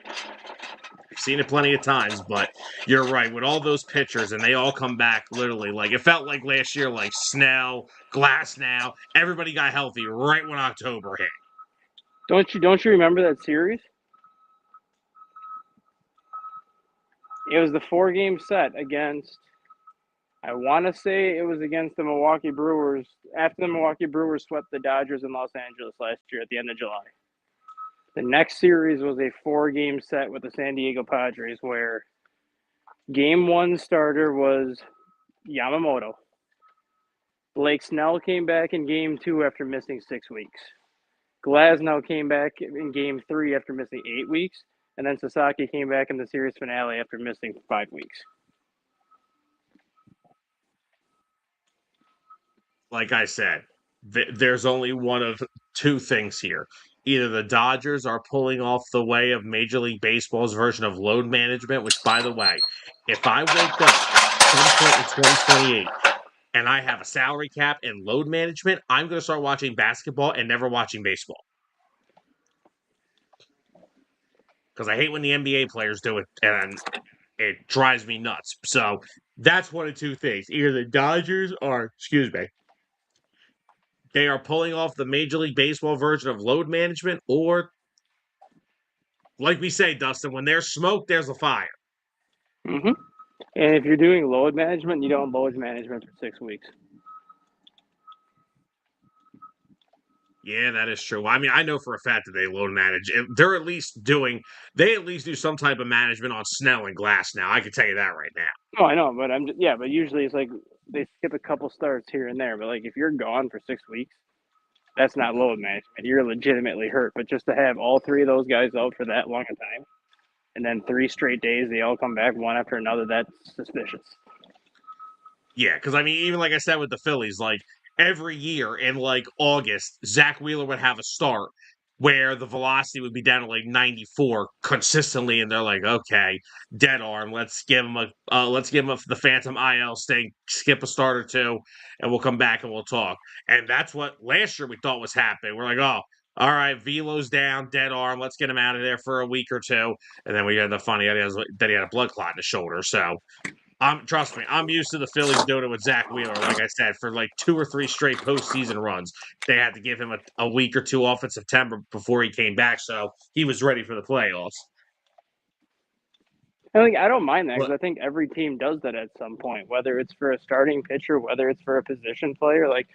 I've seen it plenty of times, but you're right. With all those pitchers, and they all come back literally like it felt like last year, like Snell, Glass now, everybody got healthy right when October hit. Don't you remember that series? It was the 4-game set against, I want to say it was against the Milwaukee Brewers after the Milwaukee Brewers swept the Dodgers in Los Angeles last year at the end of July. The next series was a 4-game set with the San Diego Padres where game 1 starter was Yamamoto. Blake Snell came back in game 2 after missing 6 weeks. Glasnow came back in game 3 after missing 8 weeks. And then Sasaki came back in the series finale after missing 5 weeks. Like I said, there's only one of two things here. Either the Dodgers are pulling off the way of Major League Baseball's version of load management, which, by the way, if I wake up some point in 2028 and I have a salary cap and load management, I'm going to start watching basketball and never watching baseball. Because I hate when the NBA players do it and it drives me nuts. So that's one of two things. Either the Dodgers are, excuse me, they are pulling off the Major League Baseball version of load management, or, like we say, Dustin, when there's smoke, there's a fire. Mm-hmm. And if you're doing load management, you don't load management for 6 weeks. Yeah, that is true. I mean, I know for a fact that they load manage. They at least do some type of management on Snell and Glass now. I can tell you that right now. Oh, I know, but but usually it's like they skip a couple starts here and there. But like if you're gone for 6 weeks, that's not load management. You're legitimately hurt. But just to have all 3 of those guys out for that long a time, and then 3 straight days they all come back one after another, that's suspicious. Yeah, because I mean, even like I said with the Phillies, like every year in like August, Zach Wheeler would have a start where the velocity would be down to like 94 consistently, and they're like, okay, dead arm. Let's give him the phantom IL sting, skip a start or two, and we'll come back and we'll talk. And that's what last year we thought was happening. We're like, oh, all right, Velo's down, dead arm. Let's get him out of there for a week or two, and then we had the funny idea that he had a blood clot in his shoulder. So trust me, I'm used to the Phillies doing it with Zach Wheeler. Like I said, for like 2 or 3 straight postseason runs, they had to give him a week or two off in September before he came back, so he was ready for the playoffs. I don't mind that because But I think every team does that at some point, whether it's for a starting pitcher, whether it's for a position player. Like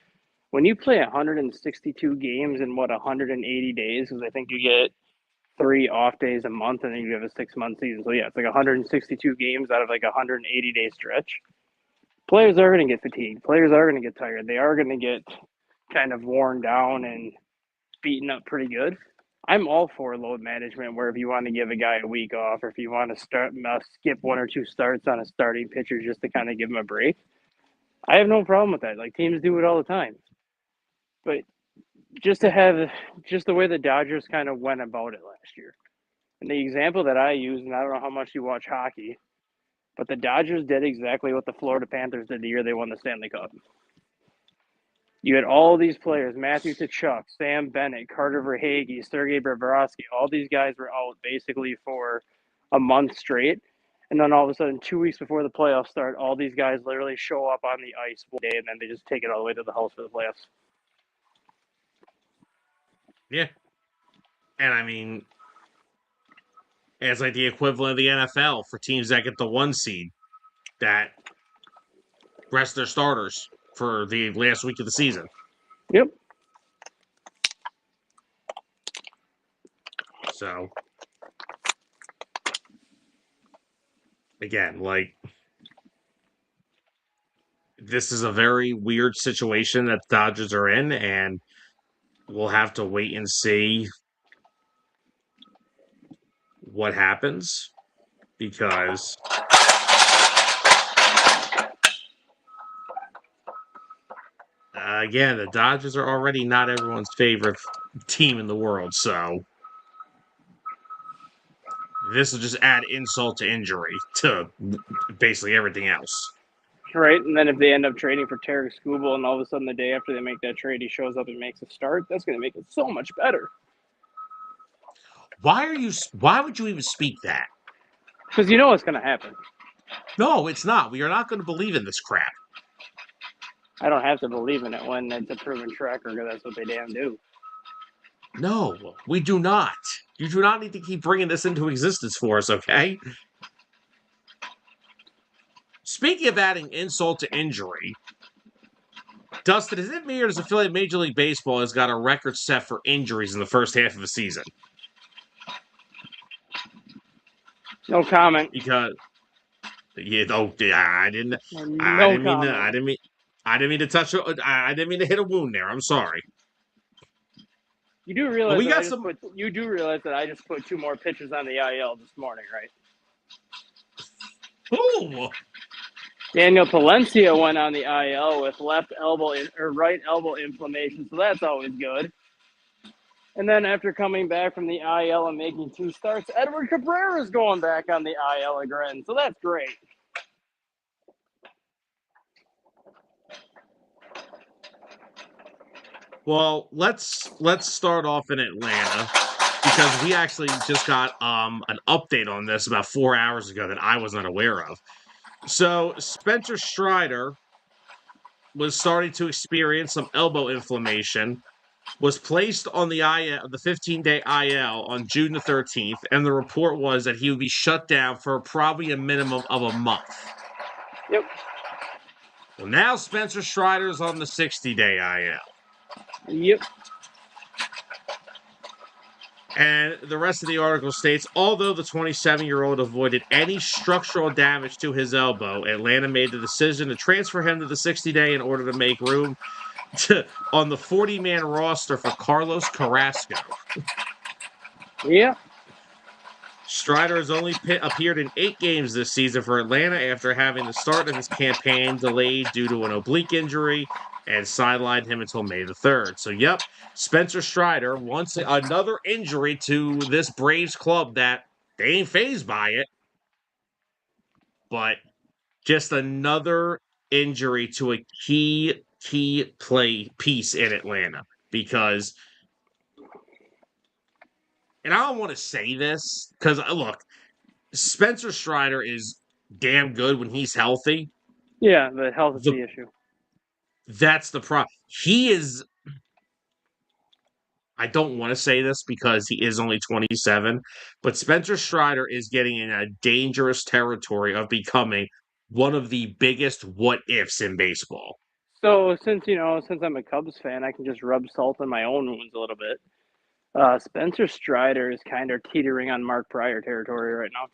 when you play 162 games in 180 days, because I think you get 3 off days a month, and then you have a 6-month season. So yeah, it's like 162 games out of like a 180-day stretch. Players are going to get fatigued. Players are going to get tired. They are going to get kind of worn down and beaten up pretty good. I'm all for load management, where if you want to give a guy a week off, or if you want to skip 1 or 2 starts on a starting pitcher just to kind of give him a break, I have no problem with that. Like teams do it all the time. But just the way the Dodgers kind of went about it last year. And the example that I use, and I don't know how much you watch hockey, but the Dodgers did exactly what the Florida Panthers did the year they won the Stanley Cup. You had all these players, Matthew Tkachuk, Sam Bennett, Carter Verhaeghe, Sergei Bobrovsky. All these guys were out basically for a month straight. And then all of a sudden, 2 weeks before the playoffs start, all these guys literally show up on the ice one day, and then they just take it all the way to the house for the playoffs. yeah, and I mean, it's like the equivalent of the NFL for teams that get the 1 seed that rest their starters for the last week of the season. Yep. So again, like this is a very weird situation that the Dodgers are in, and we'll have to wait and see what happens because again, the Dodgers are already not everyone's favorite team in the world, so this will just add insult to injury to basically everything else. Right, and then if they end up trading for Tarek Skubal, and all of a sudden the day after they make that trade, he shows up and makes a start, that's going to make it so much better. Why would you even speak that? Because you know what's going to happen. No, it's not. We are not going to believe in this crap. I don't have to believe in it when it's a proven track record. That's what they damn do. No, we do not. You do not need to keep bringing this into existence for us, okay? Speaking of adding insult to injury, Dustin, is it me or does it feel like Major League Baseball has got a record set for injuries in the first half of the season? No comment. Because yeah, I didn't comment. I didn't mean to touch. I didn't mean to hit a wound there. I'm sorry. You do realize we that got you do realize that I just put 2 more pitchers on the IL this morning, right? Ooh. Daniel Palencia went on the IL with right elbow inflammation, so that's always good. And then after coming back from the IL and making 2 starts, Edward Cabrera is going back on the IL again, so that's great. Well, let's start off in Atlanta because we actually just got an update on this about 4 hours ago that I was not aware of. So Spencer Strider was starting to experience some elbow inflammation, was placed on the 15-day IL on June the 13th, and the report was that he would be shut down for probably a minimum of a month. Yep. Well, now Spencer Strider's on the 60-day IL. Yep. And the rest of the article states, although the 27-year-old avoided any structural damage to his elbow, Atlanta made the decision to transfer him to the 60-day in order to make room on the 40-man roster for Carlos Carrasco. Yeah. Strider has only appeared in 8 games this season for Atlanta after having the start of his campaign delayed due to an oblique injury and sidelined him until May the 3rd. So, yep, Spencer Strider, once another injury to this Braves club that they ain't phased by it, but just another injury to a key play piece in Atlanta because, and I don't want to say this because, look, Spencer Strider is damn good when he's healthy. Yeah, the health is The the issue. That's the problem. He is. I don't want to say this because he is only 27, but Spencer Strider is getting in a dangerous territory of becoming one of the biggest what ifs in baseball. So since I'm a Cubs fan, I can just rub salt in my own wounds a little bit. Spencer Strider is kind of teetering on Mark Pryor territory right now.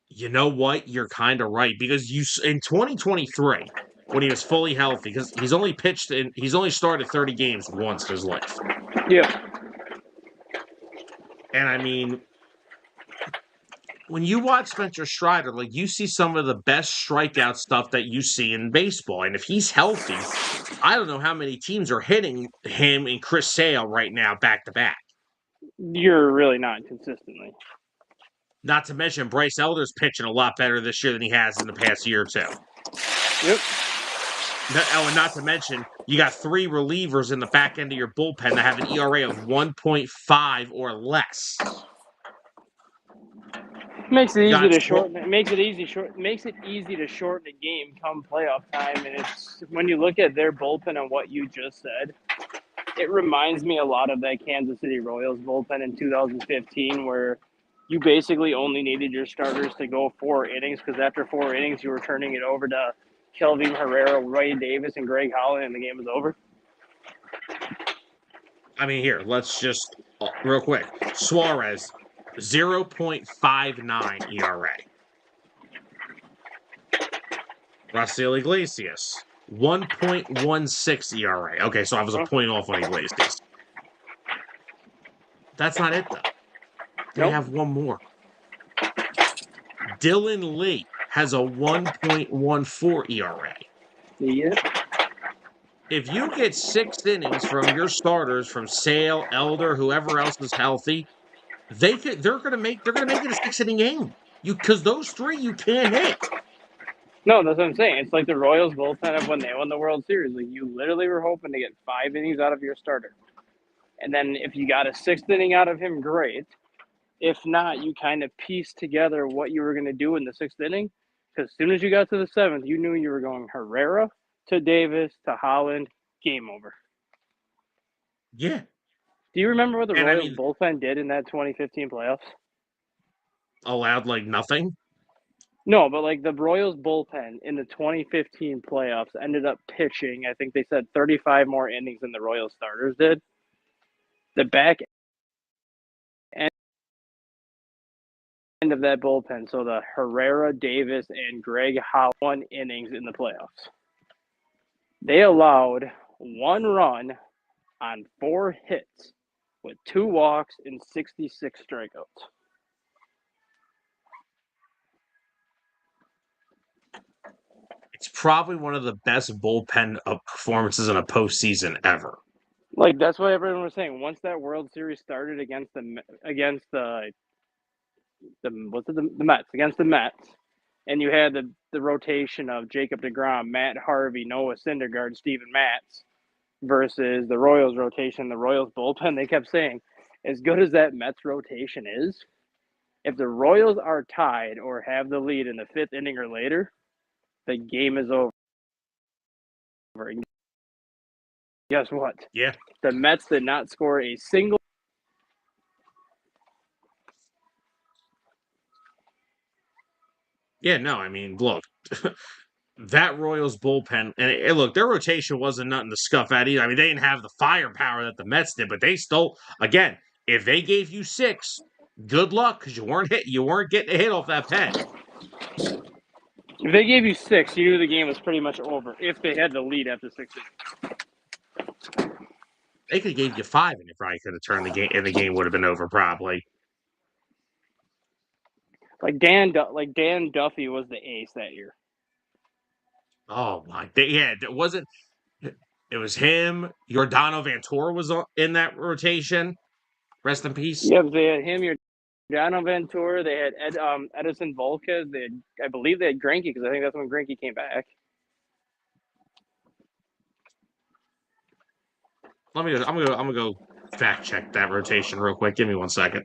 You know what? You're kind of right because in 2023 when he was fully healthy because he's only started 30 games once in his life. Yeah. And I mean, when you watch Spencer Strider, like you see some of the best strikeout stuff that you see in baseball. And if he's healthy, I don't know how many teams are hitting him and Chris Sale right now back to back. You're really not consistently. Not to mention Bryce Elder's pitching a lot better this year than he has in the past year or two. Yep. And not to mention, you got 3 relievers in the back end of your bullpen that have an ERA of 1.5 or less. Makes it easy to shorten. Makes it easy to shorten a game come playoff time. And it's when you look at their bullpen and what you just said, it reminds me a lot of that Kansas City Royals bullpen in 2015, where you basically only needed your starters to go 4 innings because after 4 innings you were turning it over to Kelvin Herrera, Ray Davis, and Greg Holland, and the game was over. I mean, here, let's just real quick. Suarez, 0.59 ERA. Rafael Iglesias, 1.16 ERA. Okay, so I was a point off on Iglesias. That's not it, though. They have one more. Dylan Lee has a 1.14 ERA. Yeah. If you get 6 innings from your starters, from Sale, Elder, whoever else is healthy, they're gonna make it a 6-inning game. Because those 3 you can't hit. No, that's what I'm saying. It's like the Royals bullpen of when they won the World Series. Like you literally were hoping to get 5 innings out of your starter, and then if you got a 6th inning out of him, great. If not, you kind of piece together what you were going to do in the 6th inning. Because as soon as you got to the 7th, you knew you were going Herrera to Davis to Holland. Game over. Yeah. Do you remember what the Royals bullpen did in that 2015 playoffs? Allowed like nothing? No, but like the Royals bullpen in the 2015 playoffs ended up pitching, I think they said 35 more innings than the Royals starters did. The back end of that bullpen, so the Herrera, Davis, and Greg Holland 1 innings in the playoffs. They allowed 1 run on 4 hits with 2 walks and 66 strikeouts. It's probably one of the best bullpen performances in a postseason ever. Like that's what everyone was saying. Once that World Series started against the Mets, and you had the rotation of Jacob deGrom, Matt Harvey, Noah Syndergaard, Steven Matz, versus the Royals rotation, the Royals bullpen, they kept saying, as good as that Mets rotation is, if the Royals are tied or have the lead in the 5th inning or later, the game is over. And guess what? Yeah. The Mets did not score a single. Yeah, no, I mean, look, that Royals bullpen, and look, their rotation wasn't nothing to scuff at either. I mean, they didn't have the firepower that the Mets did, but they still, again, if they gave you 6, good luck because you weren't getting a hit off that pen. If they gave you 6, you knew the game was pretty much over. If they had the lead after 6 innings, they could have gave you 5, and they probably could have turned the game, and the game would have been over probably. Like Dan Duffy was the ace that year. Oh my, yeah, it wasn't. It was him. Giordano Ventura was in that rotation. Rest in peace. Yep, they had him, your Giordano Ventura. They had Edison Volquez. I believe they had Greinke because I think that's when Greinke came back. I'm gonna go fact check that rotation real quick. Give me 1 second.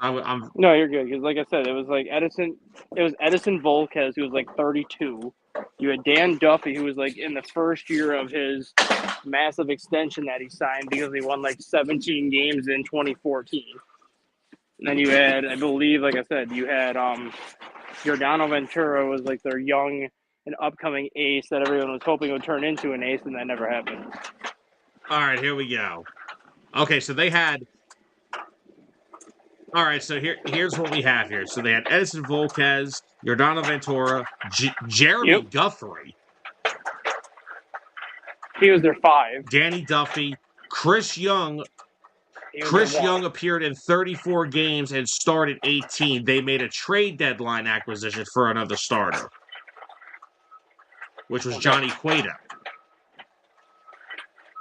I'm No, you're good because, like I said, it was like Edison. It was Edison Volquez who was like 32. You had Dan Duffy who was like in the first year of his massive extension that he signed because he won like 17 games in 2014. And then you had, I believe, like I said, you had Giordano Ventura was like their young and upcoming ace that everyone was hoping would turn into an ace, and that never happened. all right. Here we go. Okay, so they had. All right, so here's what we have here. So they had Edison Volquez, Giordano Ventura, Jeremy Yep, Guthrie, he was their 5. Danny Duffy, Chris Young. He was their Chris 1. Young appeared in 34 games and started 18. They made a trade deadline acquisition for another starter, which was Johnny Cueto.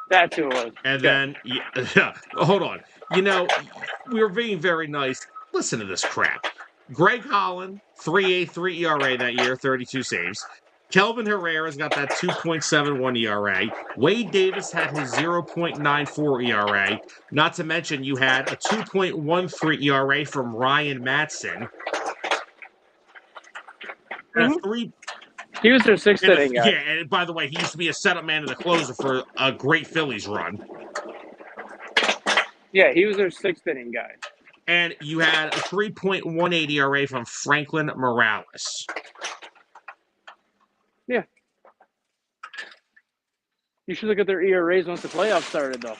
That's who it was. And Good. then, hold on. You know, we were being very nice. Listen to this crap. Greg Holland, 3.83 ERA that year, 32 saves. Kelvin Herrera's got that 2.71 ERA. Wade Davis had his 0.94 ERA. Not to mention, you had a 2.13 ERA from Ryan Matson. And a three. He was their 6th inning guy. Yeah, and by the way, he used to be a setup man and a closer for a great Phillies run. Yeah, he was their 6th inning guy. And you had a 3.18 ERA from Franklin Morales. Yeah. You should look at their ERAs once the playoffs started, though.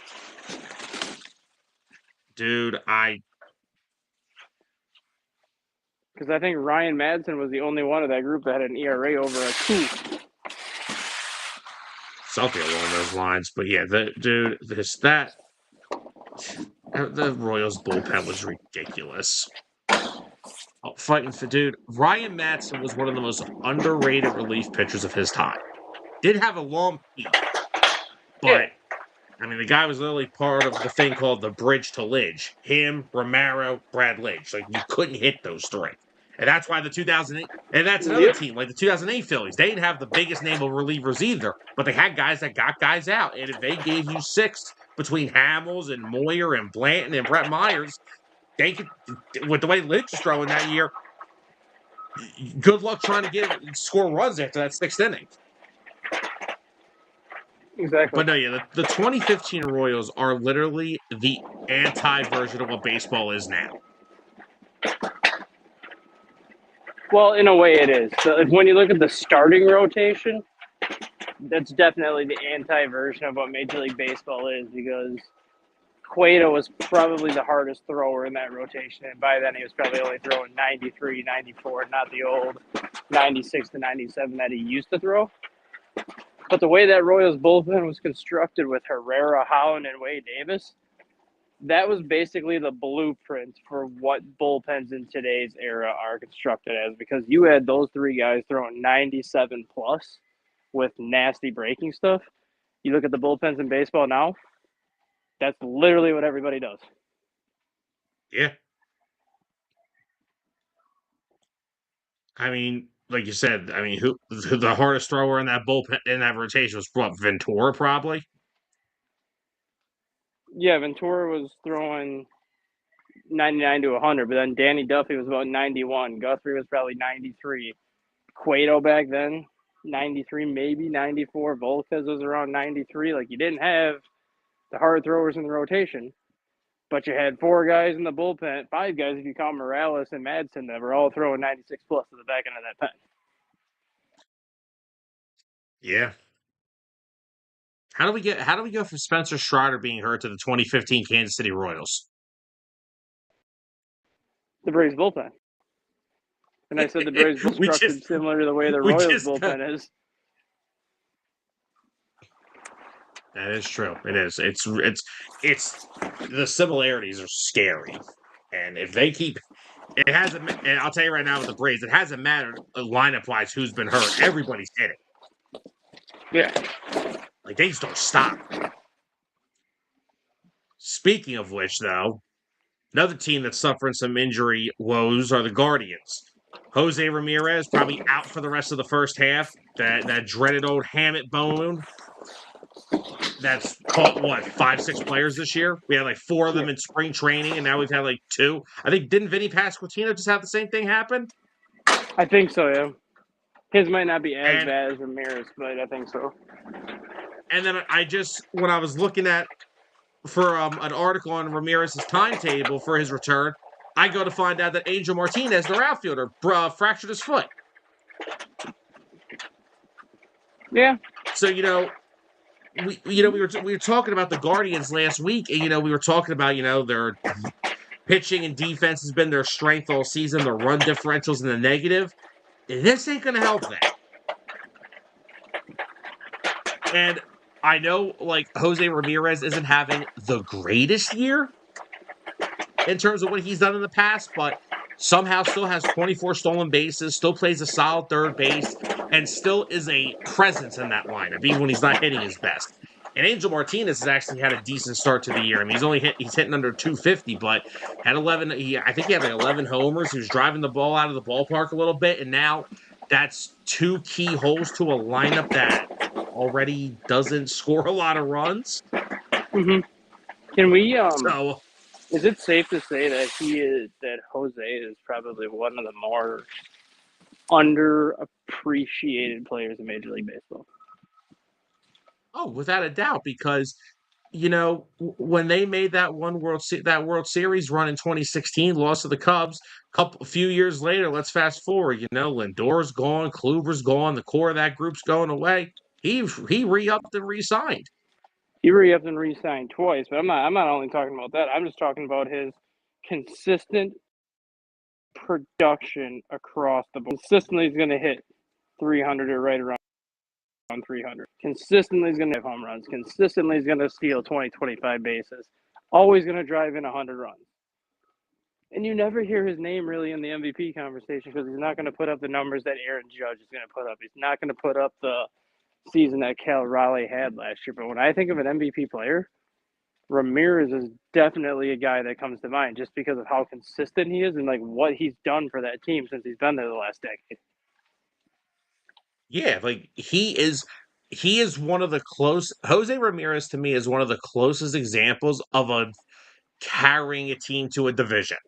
Dude, Because I think Ryan Madsen was the only one of that group that had an ERA over a 2. something along those lines. But yeah, the Royals bullpen was ridiculous. Oh, fighting for dude, Ryan Matson was one of the most underrated relief pitchers of his time. Did have a long peak, but Yeah. I mean, the guy was literally part of the thing called the bridge to Lidge. Him, Romero, Brad Lidge. Like, you couldn't hit those three. And that's why the 2008, and that's another team, like the 2008 Phillies. They didn't have the biggest name of relievers either, but they had guys that got guys out. And if they gave you 6 between Hamels and Moyer and Blanton and Brett Myers, they could, with the way Lidge was throwing that year, good luck trying to score runs after that 6th inning. Exactly. But no, yeah, the 2015 Royals are literally the anti-version of what baseball is now. Well, in a way it is. So when you look at the starting rotation, that's definitely the anti-version of what Major League Baseball is because Cueto was probably the hardest thrower in that rotation. And by then he was probably only throwing 93, 94, not the old 96 to 97 that he used to throw. But the way that Royals bullpen was constructed with Herrera, Holland, and Wade Davis, that was basically the blueprint for what bullpens in today's era are constructed as because you had those 3 guys throwing 97 plus with nasty breaking stuff. You look at the bullpens in baseball now, that's literally what everybody does. Yeah. I mean, like you said, I mean, who the hardest thrower in that bullpen in that rotation was what, Ventura probably? Yeah, Ventura was throwing 99 to 100, but then Danny Duffy was about 91. Guthrie was probably 93. Cueto back then, 93, maybe 94. Volquez was around 93. Like, you didn't have the hard throwers in the rotation, but you had 4 guys in the bullpen, 5 guys if you count Morales and Madsen that were all throwing 96 plus to the back end of that pen. Yeah. How do we go from Spencer Strider being hurt to the 2015 Kansas City Royals? The Braves bullpen. And I said the Braves bullpen constructed similar to the way the Royals bullpen is. That is true. It is. It's the similarities are scary. And if they keep It hasn't, and I'll tell you right now with the Braves, it hasn't mattered lineup wise who's been hurt. Everybody's hitting. Yeah. Like they just don't stop. Speaking of which, though, another team that's suffering some injury woes are the Guardians. Jose Ramirez probably out for the rest of the first half. That dreaded old hammock bone that's caught what 5-6 players this year. We had like 4 of them in spring training, and now we've had like 2. I think didn't Vinny Pasquantino just have the same thing happen? I think so, yeah. His might not be as And bad as Ramirez, but I think so. and then I just when I was looking at for an article on Ramirez's timetable for his return, I go to find out that Angel Martinez, their outfielder, fractured his foot. Yeah. So we were talking about the Guardians last week, and we were talking about their pitching and defense has been their strength all season. Their run differentials in the negative. This ain't gonna help that. And I know like Jose Ramirez isn't having the greatest year in terms of what he's done in the past, but somehow still has 24 stolen bases, still plays a solid third base, and still is a presence in that lineup, even when he's not hitting his best. And Angel Martinez has actually had a decent start to the year. I mean, he's hitting under 250, but had 11. I think he had like 11 homers. He was driving the ball out of the ballpark a little bit, and now that's 2 key holes to a lineup that already doesn't score a lot of runs. Mm-hmm. Can we So is it safe to say that Jose is probably one of the more underappreciated players in Major League Baseball? oh, without a doubt, because when they made that that World Series run in 2016, lost to the Cubs. A few years later, let's fast forward. Lindor's gone, Kluber's gone, the core of that group's going away. He re-upped and re-signed. He re-upped and re-signed twice, but I'm not only talking about that. I'm just talking about his consistent production across the board. Consistently, he's going to hit 300 or right around 300. Consistently, he's going to have home runs. Consistently, he's going to steal 20, 25 bases. Always going to drive in 100 runs. And you never hear his name really in the MVP conversation because he's not going to put up the numbers that Aaron Judge is going to put up. He's not going to put up the season that Cal Raleigh had last year. But when I think of an MVP player, Ramirez is definitely a guy that comes to mind just because of how consistent he is and like what he's done for that team since he's been there the last decade. Yeah, like he is one of the close. Jose Ramirez to me is one of the closest examples of a carrying a team to a division.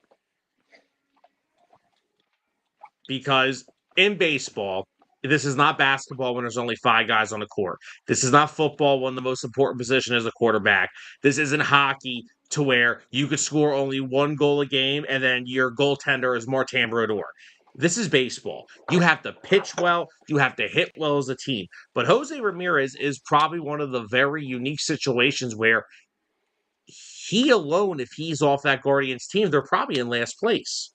Because in baseball, this is not basketball when there's only 5 guys on the court. This is not football when the most important position is a quarterback. This isn't hockey to where you could score only 1 goal a game and then your goaltender is Martin Brodeur. This is baseball. You have to pitch well. You have to hit well as a team. But Jose Ramirez is probably one of the very unique situations where he alone, if he's off that Guardians team, they're probably in last place.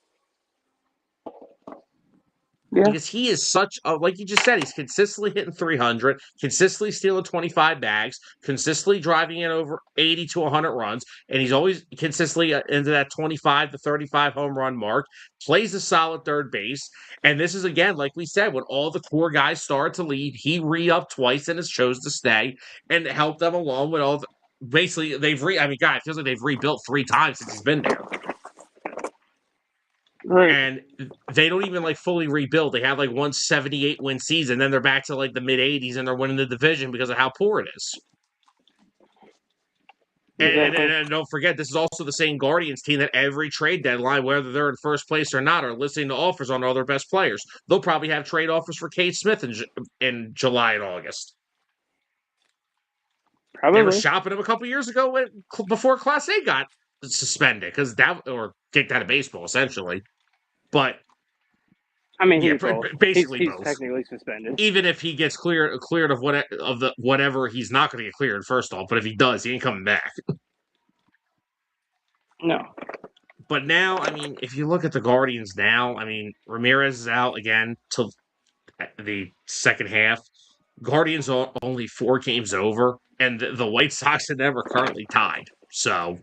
Yeah. Because he is such a, like you just said, he's consistently hitting 300, consistently stealing 25 bags, consistently driving in over 80 to 100 runs, and he's always consistently into that 25 to 35 home run mark, plays a solid third base. And this is, again, like we said, when all the core guys started to leave, he re-upped twice and has chose to stay and help them along with all the, basically, it feels like they've rebuilt 3 times since he's been there. Right. And they don't even like fully rebuild. They have like 178 win season, then they're back to like the mid 80s and they're winning the division because of how poor it is. Exactly. And don't forget, this is also the same Guardians team that every trade deadline, whether they're in first place or not, are listening to offers on all their best players. They'll probably have trade offers for Cade Smith in July and August. Probably. They were shopping him a couple years ago before Class A got suspended or kicked out of baseball, essentially. But I mean, yeah, basically he's both. technically suspended. Even if he gets cleared of whatever, he's not going to get cleared first off. But if he does, he ain't coming back. No. But now, I mean, if you look at the Guardians now, I mean, Ramirez is out again till the second half. Guardians are only 4 games over, and the White Sox and them are currently tied. So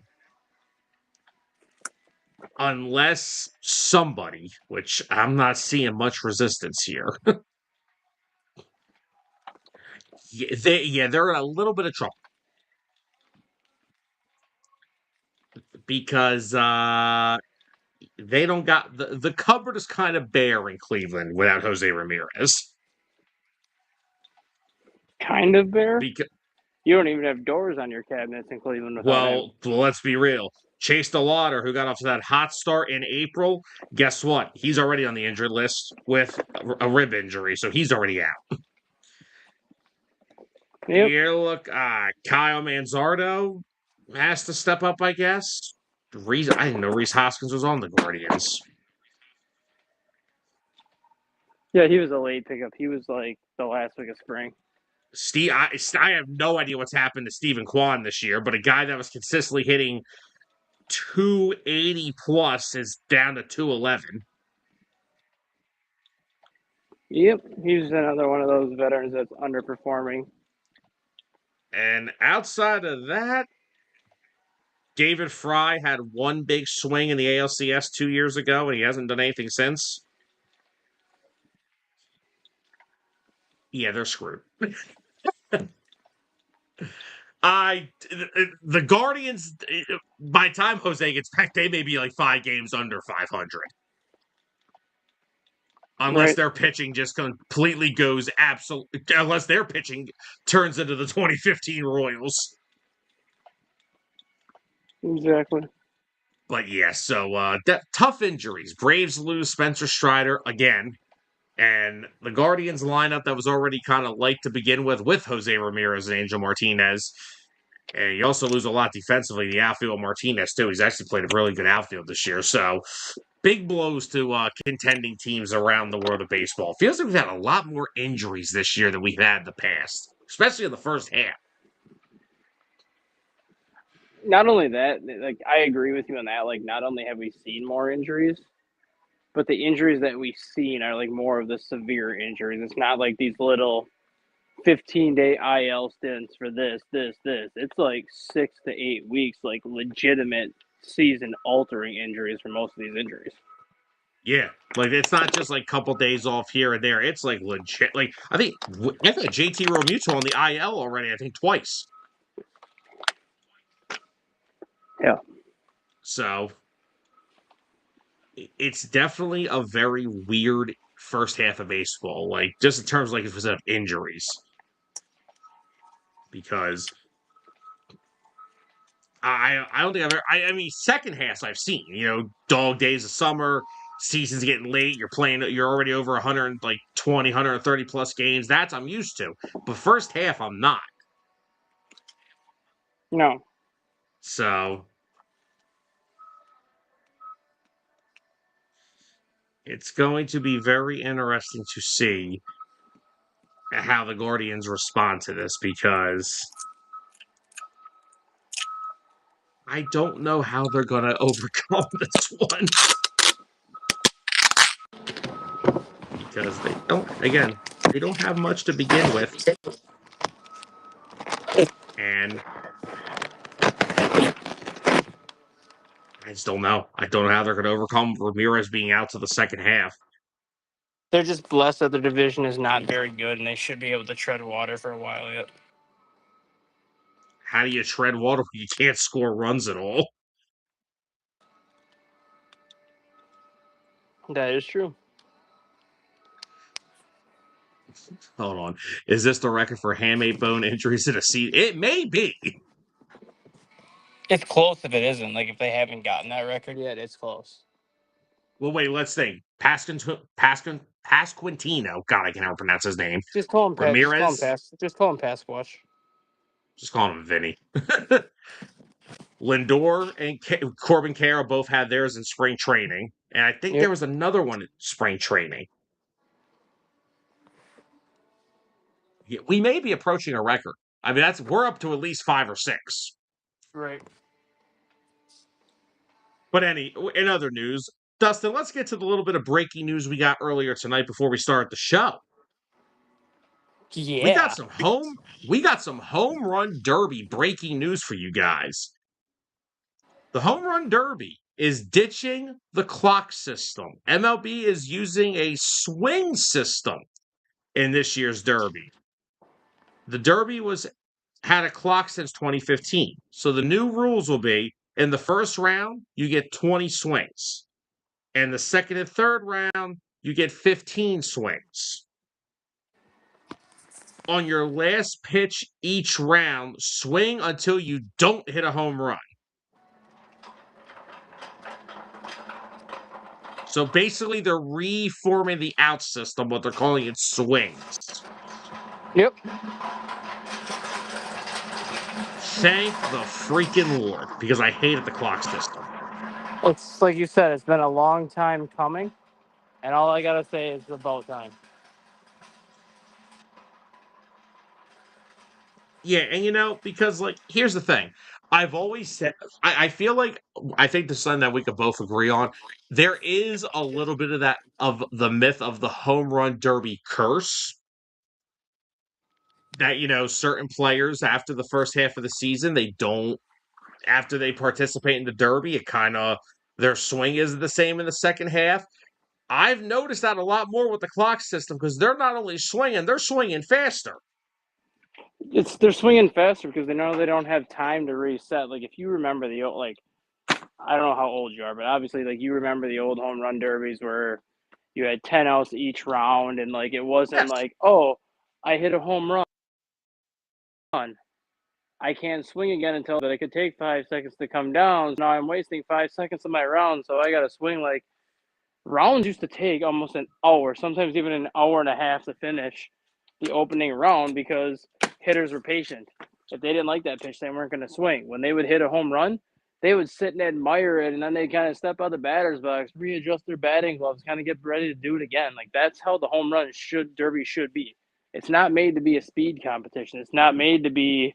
unless somebody, which I'm not seeing much resistance here. They're in a little bit of trouble because they don't got the cupboard is kind of bare in Cleveland without Jose Ramirez. Kind of bare. Because You don't even have doors on your cabinets in Cleveland without him. well, let's be real. Chase DeLauder, who got off to that hot start in April, guess what? He's already on the injured list with a rib injury, so he's already out. Yep. Look, Kyle Manzardo has to step up, I guess. I didn't know Reese Hoskins was on the Guardians. Yeah, he was a late pickup. He was like the last week of spring. I have no idea what's happened to Stephen Kwan this year, but a guy that was consistently hitting 280 plus is down to 211. Yep, he's another one of those veterans that's underperforming. And outside of that, David Fry had one big swing in the ALCS 2 years ago, and he hasn't done anything since. Yeah, they're screwed. The Guardians, by the time Jose gets back, they may be like 5 games under 500. Unless Right. their pitching just completely goes unless their pitching turns into the 2015 Royals. Exactly. But yeah, so tough injuries. Braves lose Spencer Strider again. And the Guardians lineup that was already kind of light to begin with Jose Ramirez and Angel Martinez. And you also lose a lot defensively. The outfield Martinez, too. He's actually played a really good outfield this year. So big blows to contending teams around the world of baseball. Feels like we've had a lot more injuries this year than we've had in the past, especially in the first half. Not only that, like I agree with you on that. Like, not only have we seen more injuries, but the injuries that we've seen are like more of the severe injuries. It's not like these little 15-day IL stints for this. It's like 6 to 8 weeks, like legitimate season altering injuries for most of these injuries. Yeah, like it's not just like a couple days off here and there. It's like legit. Like I've had JT Realmuto on the IL already. I think twice. Yeah. So it's definitely a very weird first half of baseball. Like just in terms of of injuries, because I don't think I've ever. I mean, second halves I've seen. Dog days of summer, season's getting late. You're already over 120, 130 plus games. That's I'm used to. But first half, I'm not. No. So it's going to be very interesting to see how the Guardians respond to this because I don't know how they're going to overcome this one. Because they don't have much to begin with. And I just don't know. I don't know how they're going to overcome Ramirez being out to the second half. They're just blessed that the division is not very good, and they should be able to tread water for a while yet. How do you tread water when you can't score runs at all? That is true. Hold on. Is this the record for hamate bone injuries in a season? It may be. It's close if it isn't. Like, if they haven't gotten that record yet, it's close. Well, wait, let's think. Pasquantino. God, I can never pronounce his name. Just call him Pat. Ramirez. Just call him Pasquatch. Just call him Vinny. Lindor and Corbin Carroll both had theirs in spring training. And I think there was another one in spring training. Yeah, we may be approaching a record. I mean, we're up to at least 5 or 6. Right. But in other news, Dustin, let's get to the little bit of breaking news we got earlier tonight before we start the show. Yeah. We got some home run derby breaking news for you guys. The home run derby is ditching the clock system. MLB is using a swing system in this year's Derby. The Derby had a clock since 2015. So the new rules will be in the first round, you get 20 swings. And the second and third round, you get 15 swings. On your last pitch each round, swing until you don't hit a home run. So basically, they're reforming the out system, but they're calling it swings. Yep. Thank the freaking Lord, because I hated the clock system. It's like you said, it's been a long time coming, and all I gotta say is about time. Yeah, and because here's the thing. I've always said I feel like I think this is something that we could both agree on. There is a little bit of that of the myth of the home run derby curse. That certain players after the first half of the season, they don't after they participate in the derby, it kind of their swing isn't the same in the second half. I've noticed that a lot more with the clock system because they're not only swinging, they're swinging faster. They're swinging faster because they know they don't have time to reset. Like if you remember the old, I don't know how old you are, but obviously you remember the old home run derbies where you had 10 outs each round, and it wasn't Yes. oh, I hit a home run, I can't swing again until that. It could take 5 seconds to come down. Now I'm wasting 5 seconds of my round, so I got to swing. Rounds used to take almost an hour, sometimes even an hour and a half to finish the opening round because hitters were patient. If they didn't like that pitch, they weren't going to swing. When they would hit a home run, they would sit and admire it, and then they kind of step out the batter's box, readjust their batting gloves, kind of get ready to do it again. That's how the home run derby should be. It's not made to be a speed competition. It's not made to be,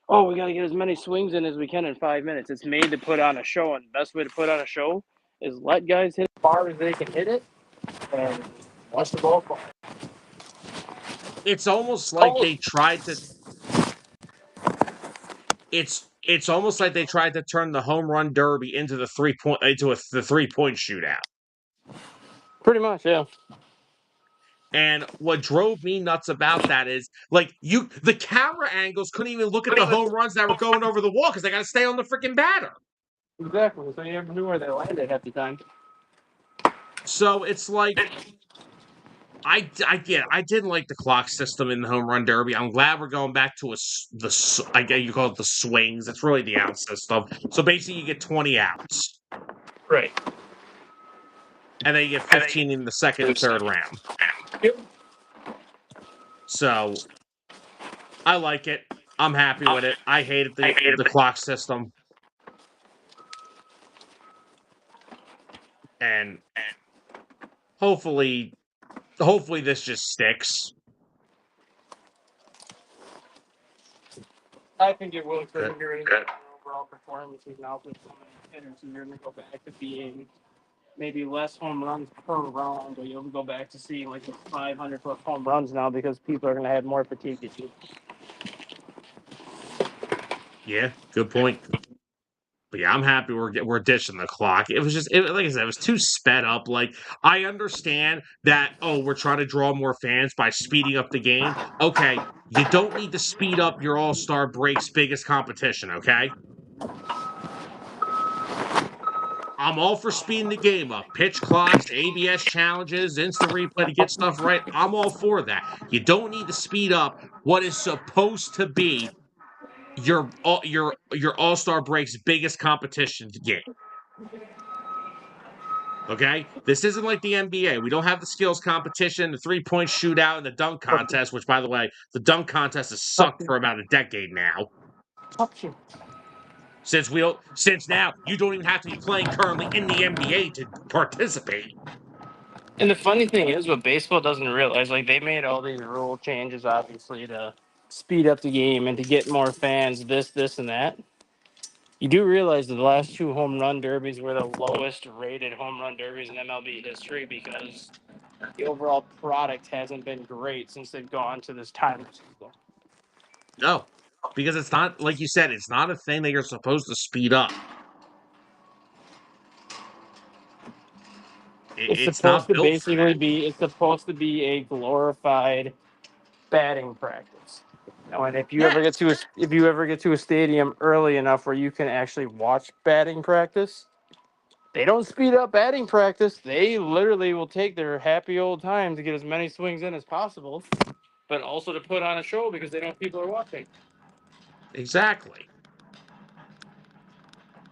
oh, we got to get as many swings in as we can in 5 minutes. It's made to put on a show, and the best way to put on a show is let guys hit as far as they can hit it and watch the ball fly. It's almost like they tried to. It's almost like they tried to turn the home run derby into the 3-point shootout. Pretty much, yeah. And what drove me nuts about that is the camera angles couldn't even look at the home runs that were going over the wall because they got to stay on the freaking batter. Exactly. So you never knew where they landed half the time. So it's I didn't like the clock system in the home run derby. I'm glad we're going back to I guess you call it the swings. It's really the out system. So basically, you get 20 outs, Right. and then you get 15 in the second and third round. Yep. So I like it. I'm happy with it. I hated the clock system, and hopefully this just sticks. I think it will because you're going to get overall performances now for so many hitters, and you're going to go back to being maybe less home runs per round, or you'll go back to seeing the 500 plus home runs now because people are going to have more fatigue issues. Yeah, good point. But yeah, I'm happy we're ditching the clock. It was just like I said, it was too sped up. I understand that we're trying to draw more fans by speeding up the game. Okay, you don't need to speed up your All-Star break's biggest competition, okay? I'm all for speeding the game up. Pitch clocks, ABS challenges, instant replay to get stuff right. I'm all for that. You don't need to speed up what is supposed to be your All-Star break's biggest competition game. Okay? This isn't like the NBA. We don't have the skills competition, the 3-point shootout, and the dunk contest, which, by the way, the dunk contest has sucked for about a decade now. Since now you don't even have to be playing currently in the NBA to participate. And the funny thing is, what baseball doesn't realize, they made all these rule changes, obviously, to speed up the game and to get more fans, this, and that. You do realize that the last two home run derbies were the lowest rated home run derbies in MLB history because the overall product hasn't been great since they've gone to this time. No, because it's not, like you said, it's not a thing that you're supposed to speed up. It's not built for that. It's supposed to be a glorified batting practice. And if you ever Yes, get to a stadium early enough where you can actually watch batting practice, they don't speed up batting practice. They literally will take their happy old time to get as many swings in as possible, but also to put on a show because they know people are watching. exactly.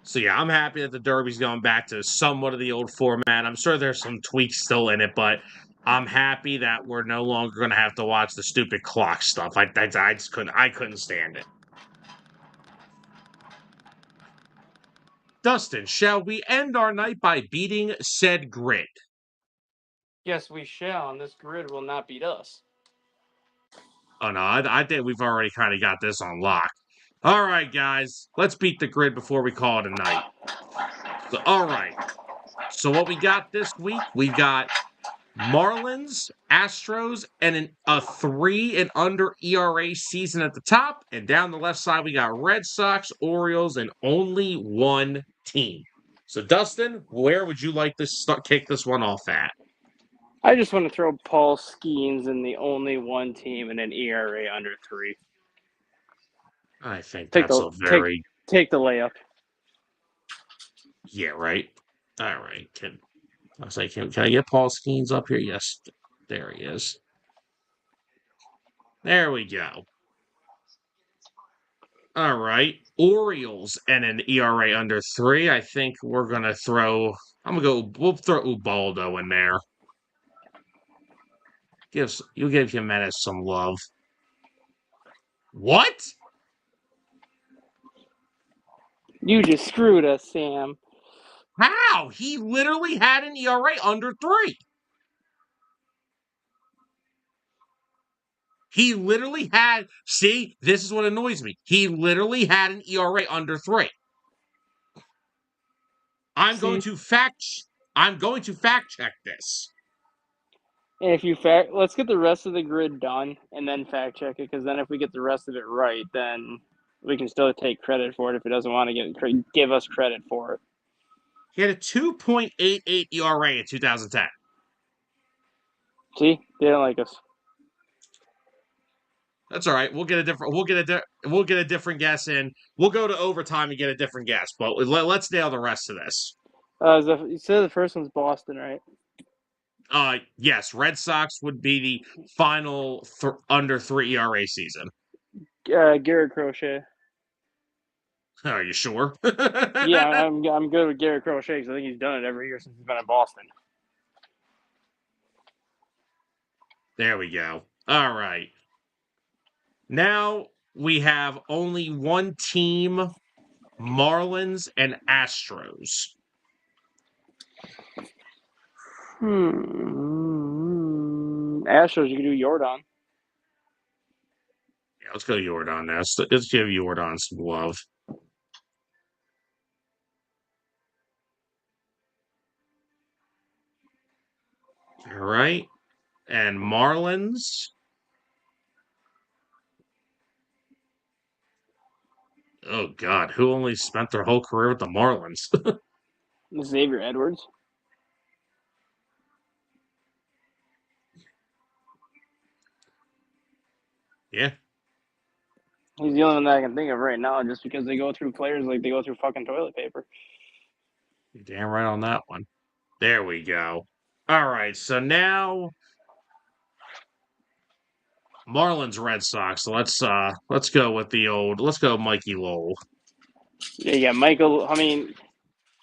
So yeah, I'm happy that the Derby's going back to somewhat of the old format. I'm sure there's some tweaks still in it, but I'm happy that we're no longer going to have to watch the stupid clock stuff. I just couldn't stand it. Dustin, shall we end our night by beating said grid? Yes, we shall, and this grid will not beat us. Oh no, I think we've already kind of got this on lock. All right, guys, let's beat the grid before we call it a night. So, all right. So what we got this week? We've got Marlins, Astros, and a 3 and under ERA season at the top. And down the left side, we got Red Sox, Orioles, and only one team. So, Dustin, where would you like to kick this one off at? I just want to throw Paul Skeens in the only one team and an ERA under 3. I think Take that's the a very, take the layup. yeah, right. All right. I was like, can I get Paul Skeens up here? Yes, there he is. There we go. All right. Orioles and an ERA under 3. I think we're going to throw. We'll throw Ubaldo in there. You'll give Jimenez some love. What? You just screwed us, Sam. How? He literally had an ERA under 3. He literally had. See, this is what annoys me. He literally had an ERA under 3. I'm going See, to fact. I'm going to fact check this. and if you let's get the rest of the grid done and then fact check it, because then if we get the rest of it right, then we can still take credit for it if it doesn't want to give us credit for it. He had a 2.88 ERA in 2010. See, they don't like us. That's all right. We'll get a different guess in. We'll go to overtime and get a different guess. But let's nail the rest of this. You said the first one's Boston, right? Yes, Red Sox would be the final under 3 ERA season. Garrett Crochet. Are you sure? Yeah, I'm good with Garrett Crochet because I think he's done it every year since he's been in Boston. There we go. All right. Now we have only one team, Marlins and Astros. Astros, you can do Jordan. Yeah, let's go Jordan now. Let's give Jordan some love. All right. And Marlins. Oh God, who only spent their whole career with the Marlins? Xavier Edwards. Yeah, He's the only one that I can think of right now, just because they go through players like they go through fucking toilet paper. you're damn right on that one. There we go. All right, so now Marlins Red Sox. So let's go with the old. Let's go Mikey Lowell. Yeah, you got Michael. I mean,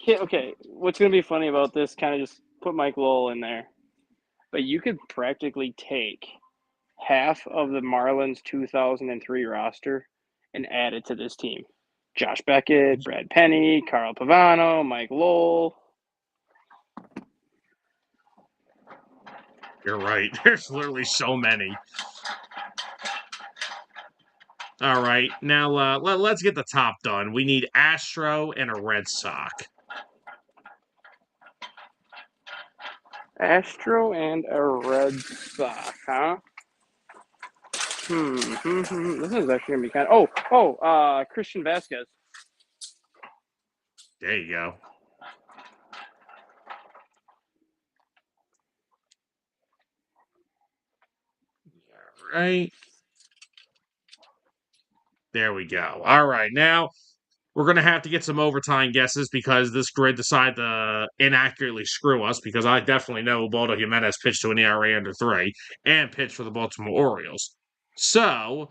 okay. What's gonna be funny about this? Kind of just put Mike Lowell in there, but you could practically take half of the Marlins 2003 roster and add it to this team. Josh Beckett, Brad Penny, Carl Pavano, Mike Lowell. You're right. There's literally so many. All right, now let's get the top done. We need Astro and a Red Sox. Astro and a Red Sox, huh? This is actually gonna be kind of. Christian Vasquez. There you go. right. There we go. All right. Now we're going to have to get some overtime guesses because this grid decided to inaccurately screw us because I definitely know Ubaldo Jimenez pitched to an ERA under 3 and pitched for the Baltimore Orioles. So,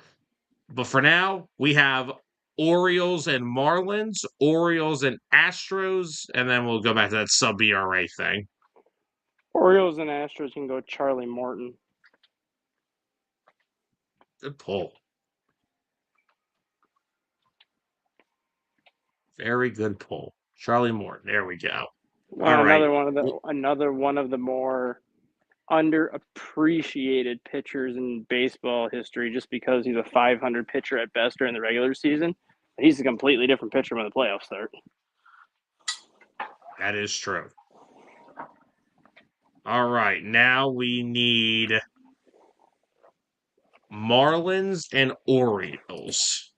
but for now, we have Orioles and Marlins, Orioles and Astros, and then we'll go back to that sub ERA thing. Orioles and Astros can go Charlie Morton. Good pull. Very good pull. Charlie Morton. There we go. All right. Another one of the more underappreciated pitchers in baseball history, just because he's a 500 pitcher at best during the regular season. He's a completely different pitcher when the playoffs start. That is true. All right. Now we need Marlins and Orioles.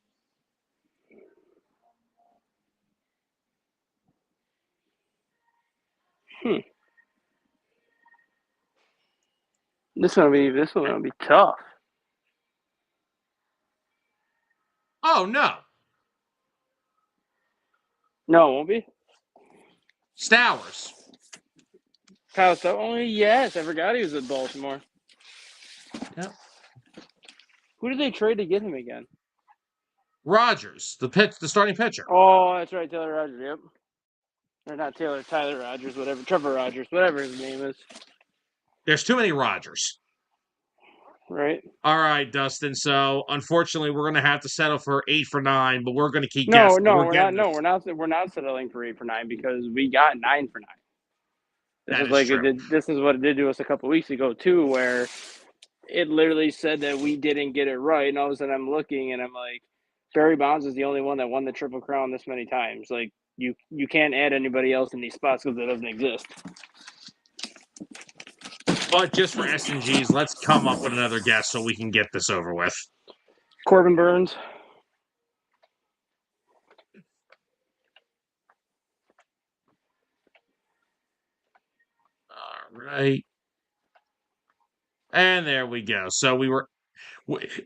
This one will be tough. Oh no. No, it won't be. Stowers. Kyle Stowers. Oh yes, I forgot he was at Baltimore. Yep. Who did they trade to get him again? Rogers, the starting pitcher. Oh, that's right, Taylor Rogers. Yep. Or not Taylor, Tyler Rogers, whatever. Trevor Rogers, whatever his name is. There's too many Rogers. Right. All right, Dustin. So unfortunately, we're going to have to settle for 8 for 9, but we're going to keep guessing. We're not. We're not settling for 8 for 9 because we got 9 for 9. This is what it did to us a couple weeks ago too, where it literally said that we didn't get it right, and all of a sudden I'm looking and I'm like, Barry Bonds is the only one that won the Triple Crown this many times. Like you can't add anybody else in these spots because it doesn't exist. But just for S&Gs, let's come up with another guess so we can get this over with. Corbin Burns. All right. And there we go. So we were,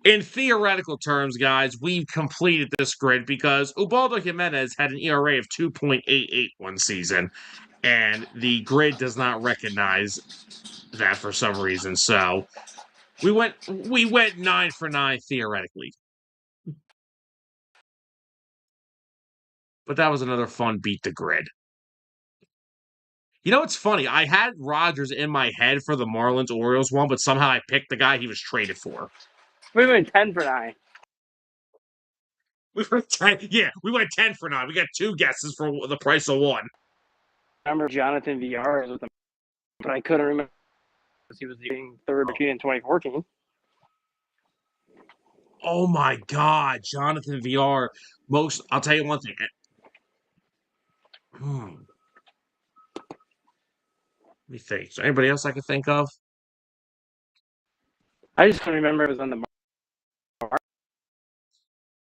in theoretical terms, guys, we've completed this grid because Ubaldo Jimenez had an ERA of 2.88 one season, and the grid does not recognize that for some reason. So we went 9 for 9 theoretically. But that was another fun beat the grid. You know what's funny? I had Rogers in my head for the Marlins Orioles one, but somehow I picked the guy he was traded for. We went 10 for 9. We went 10 for 9. We got 2 guesses for the price of 1. I remember Jonathan VR was with them, but I couldn't remember because he was the third between in 2014. Oh my God, Jonathan VR. I'll tell you one thing. Let me think. Is there anybody else I can think of? I just couldn't remember it was on the.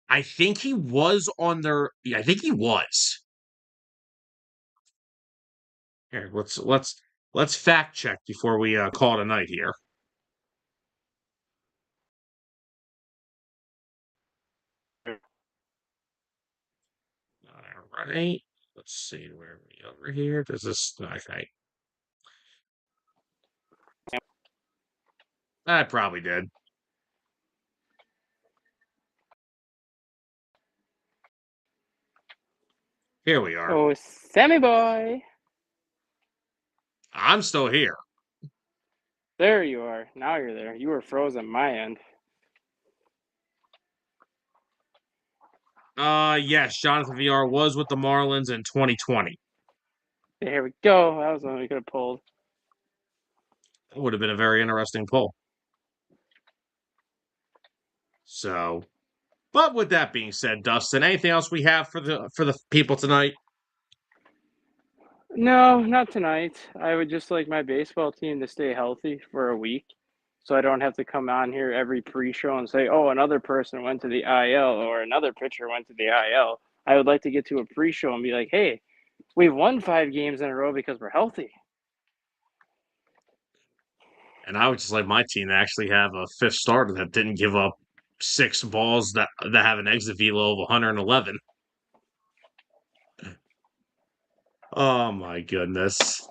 I think he was on their. Yeah, I think he was. Here, let's fact check before we call it a night here. All right. Let's see where are we over here. Does this okay? I probably did. Here we are. Oh, Sammy boy. I'm still here. There you are. Now you're there. You were frozen my end. Yes, Jonathan VR was with the Marlins in 2020. Here we go. That was one we could have pulled. That would have been a very interesting pull. So, but with that being said, Dustin, anything else we have for the people tonight? No, not tonight. I would just like my baseball team to stay healthy for a week, so I don't have to come on here every pre-show and say, "Oh, another person went to the IL or another pitcher went to the IL." I would like to get to a pre-show and be like, "Hey, we've won 5 games in a row because we're healthy." And I would just like my team to actually have a fifth starter that didn't give up 6 balls that have an exit velo of 111. Oh my goodness.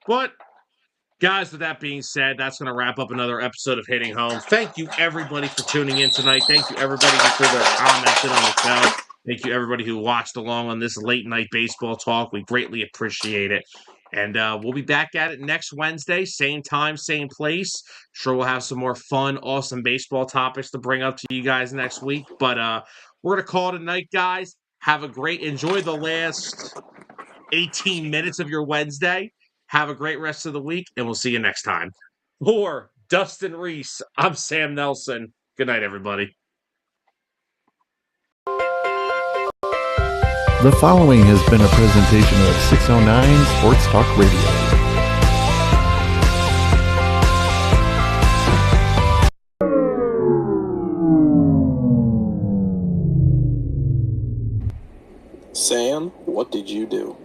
But guys, with that being said, that's going to wrap up another episode of Hitting Home. Thank you, everybody, for tuning in tonight. Thank you, everybody who threw their comments in on the show. Thank you, everybody who watched along on this late night baseball talk. We greatly appreciate it. And we'll be back at it next Wednesday, same time, same place. Sure, we'll have some more fun, awesome baseball topics to bring up to you guys next week. But we're going to call it a night, guys. Enjoy the last 18 minutes of your Wednesday. Have a great rest of the week, and we'll see you next time. For Dustin Reese, I'm Sam Nelson. Good night, everybody. The following has been a presentation of 609 Sports Talk Radio. Sam, what did you do?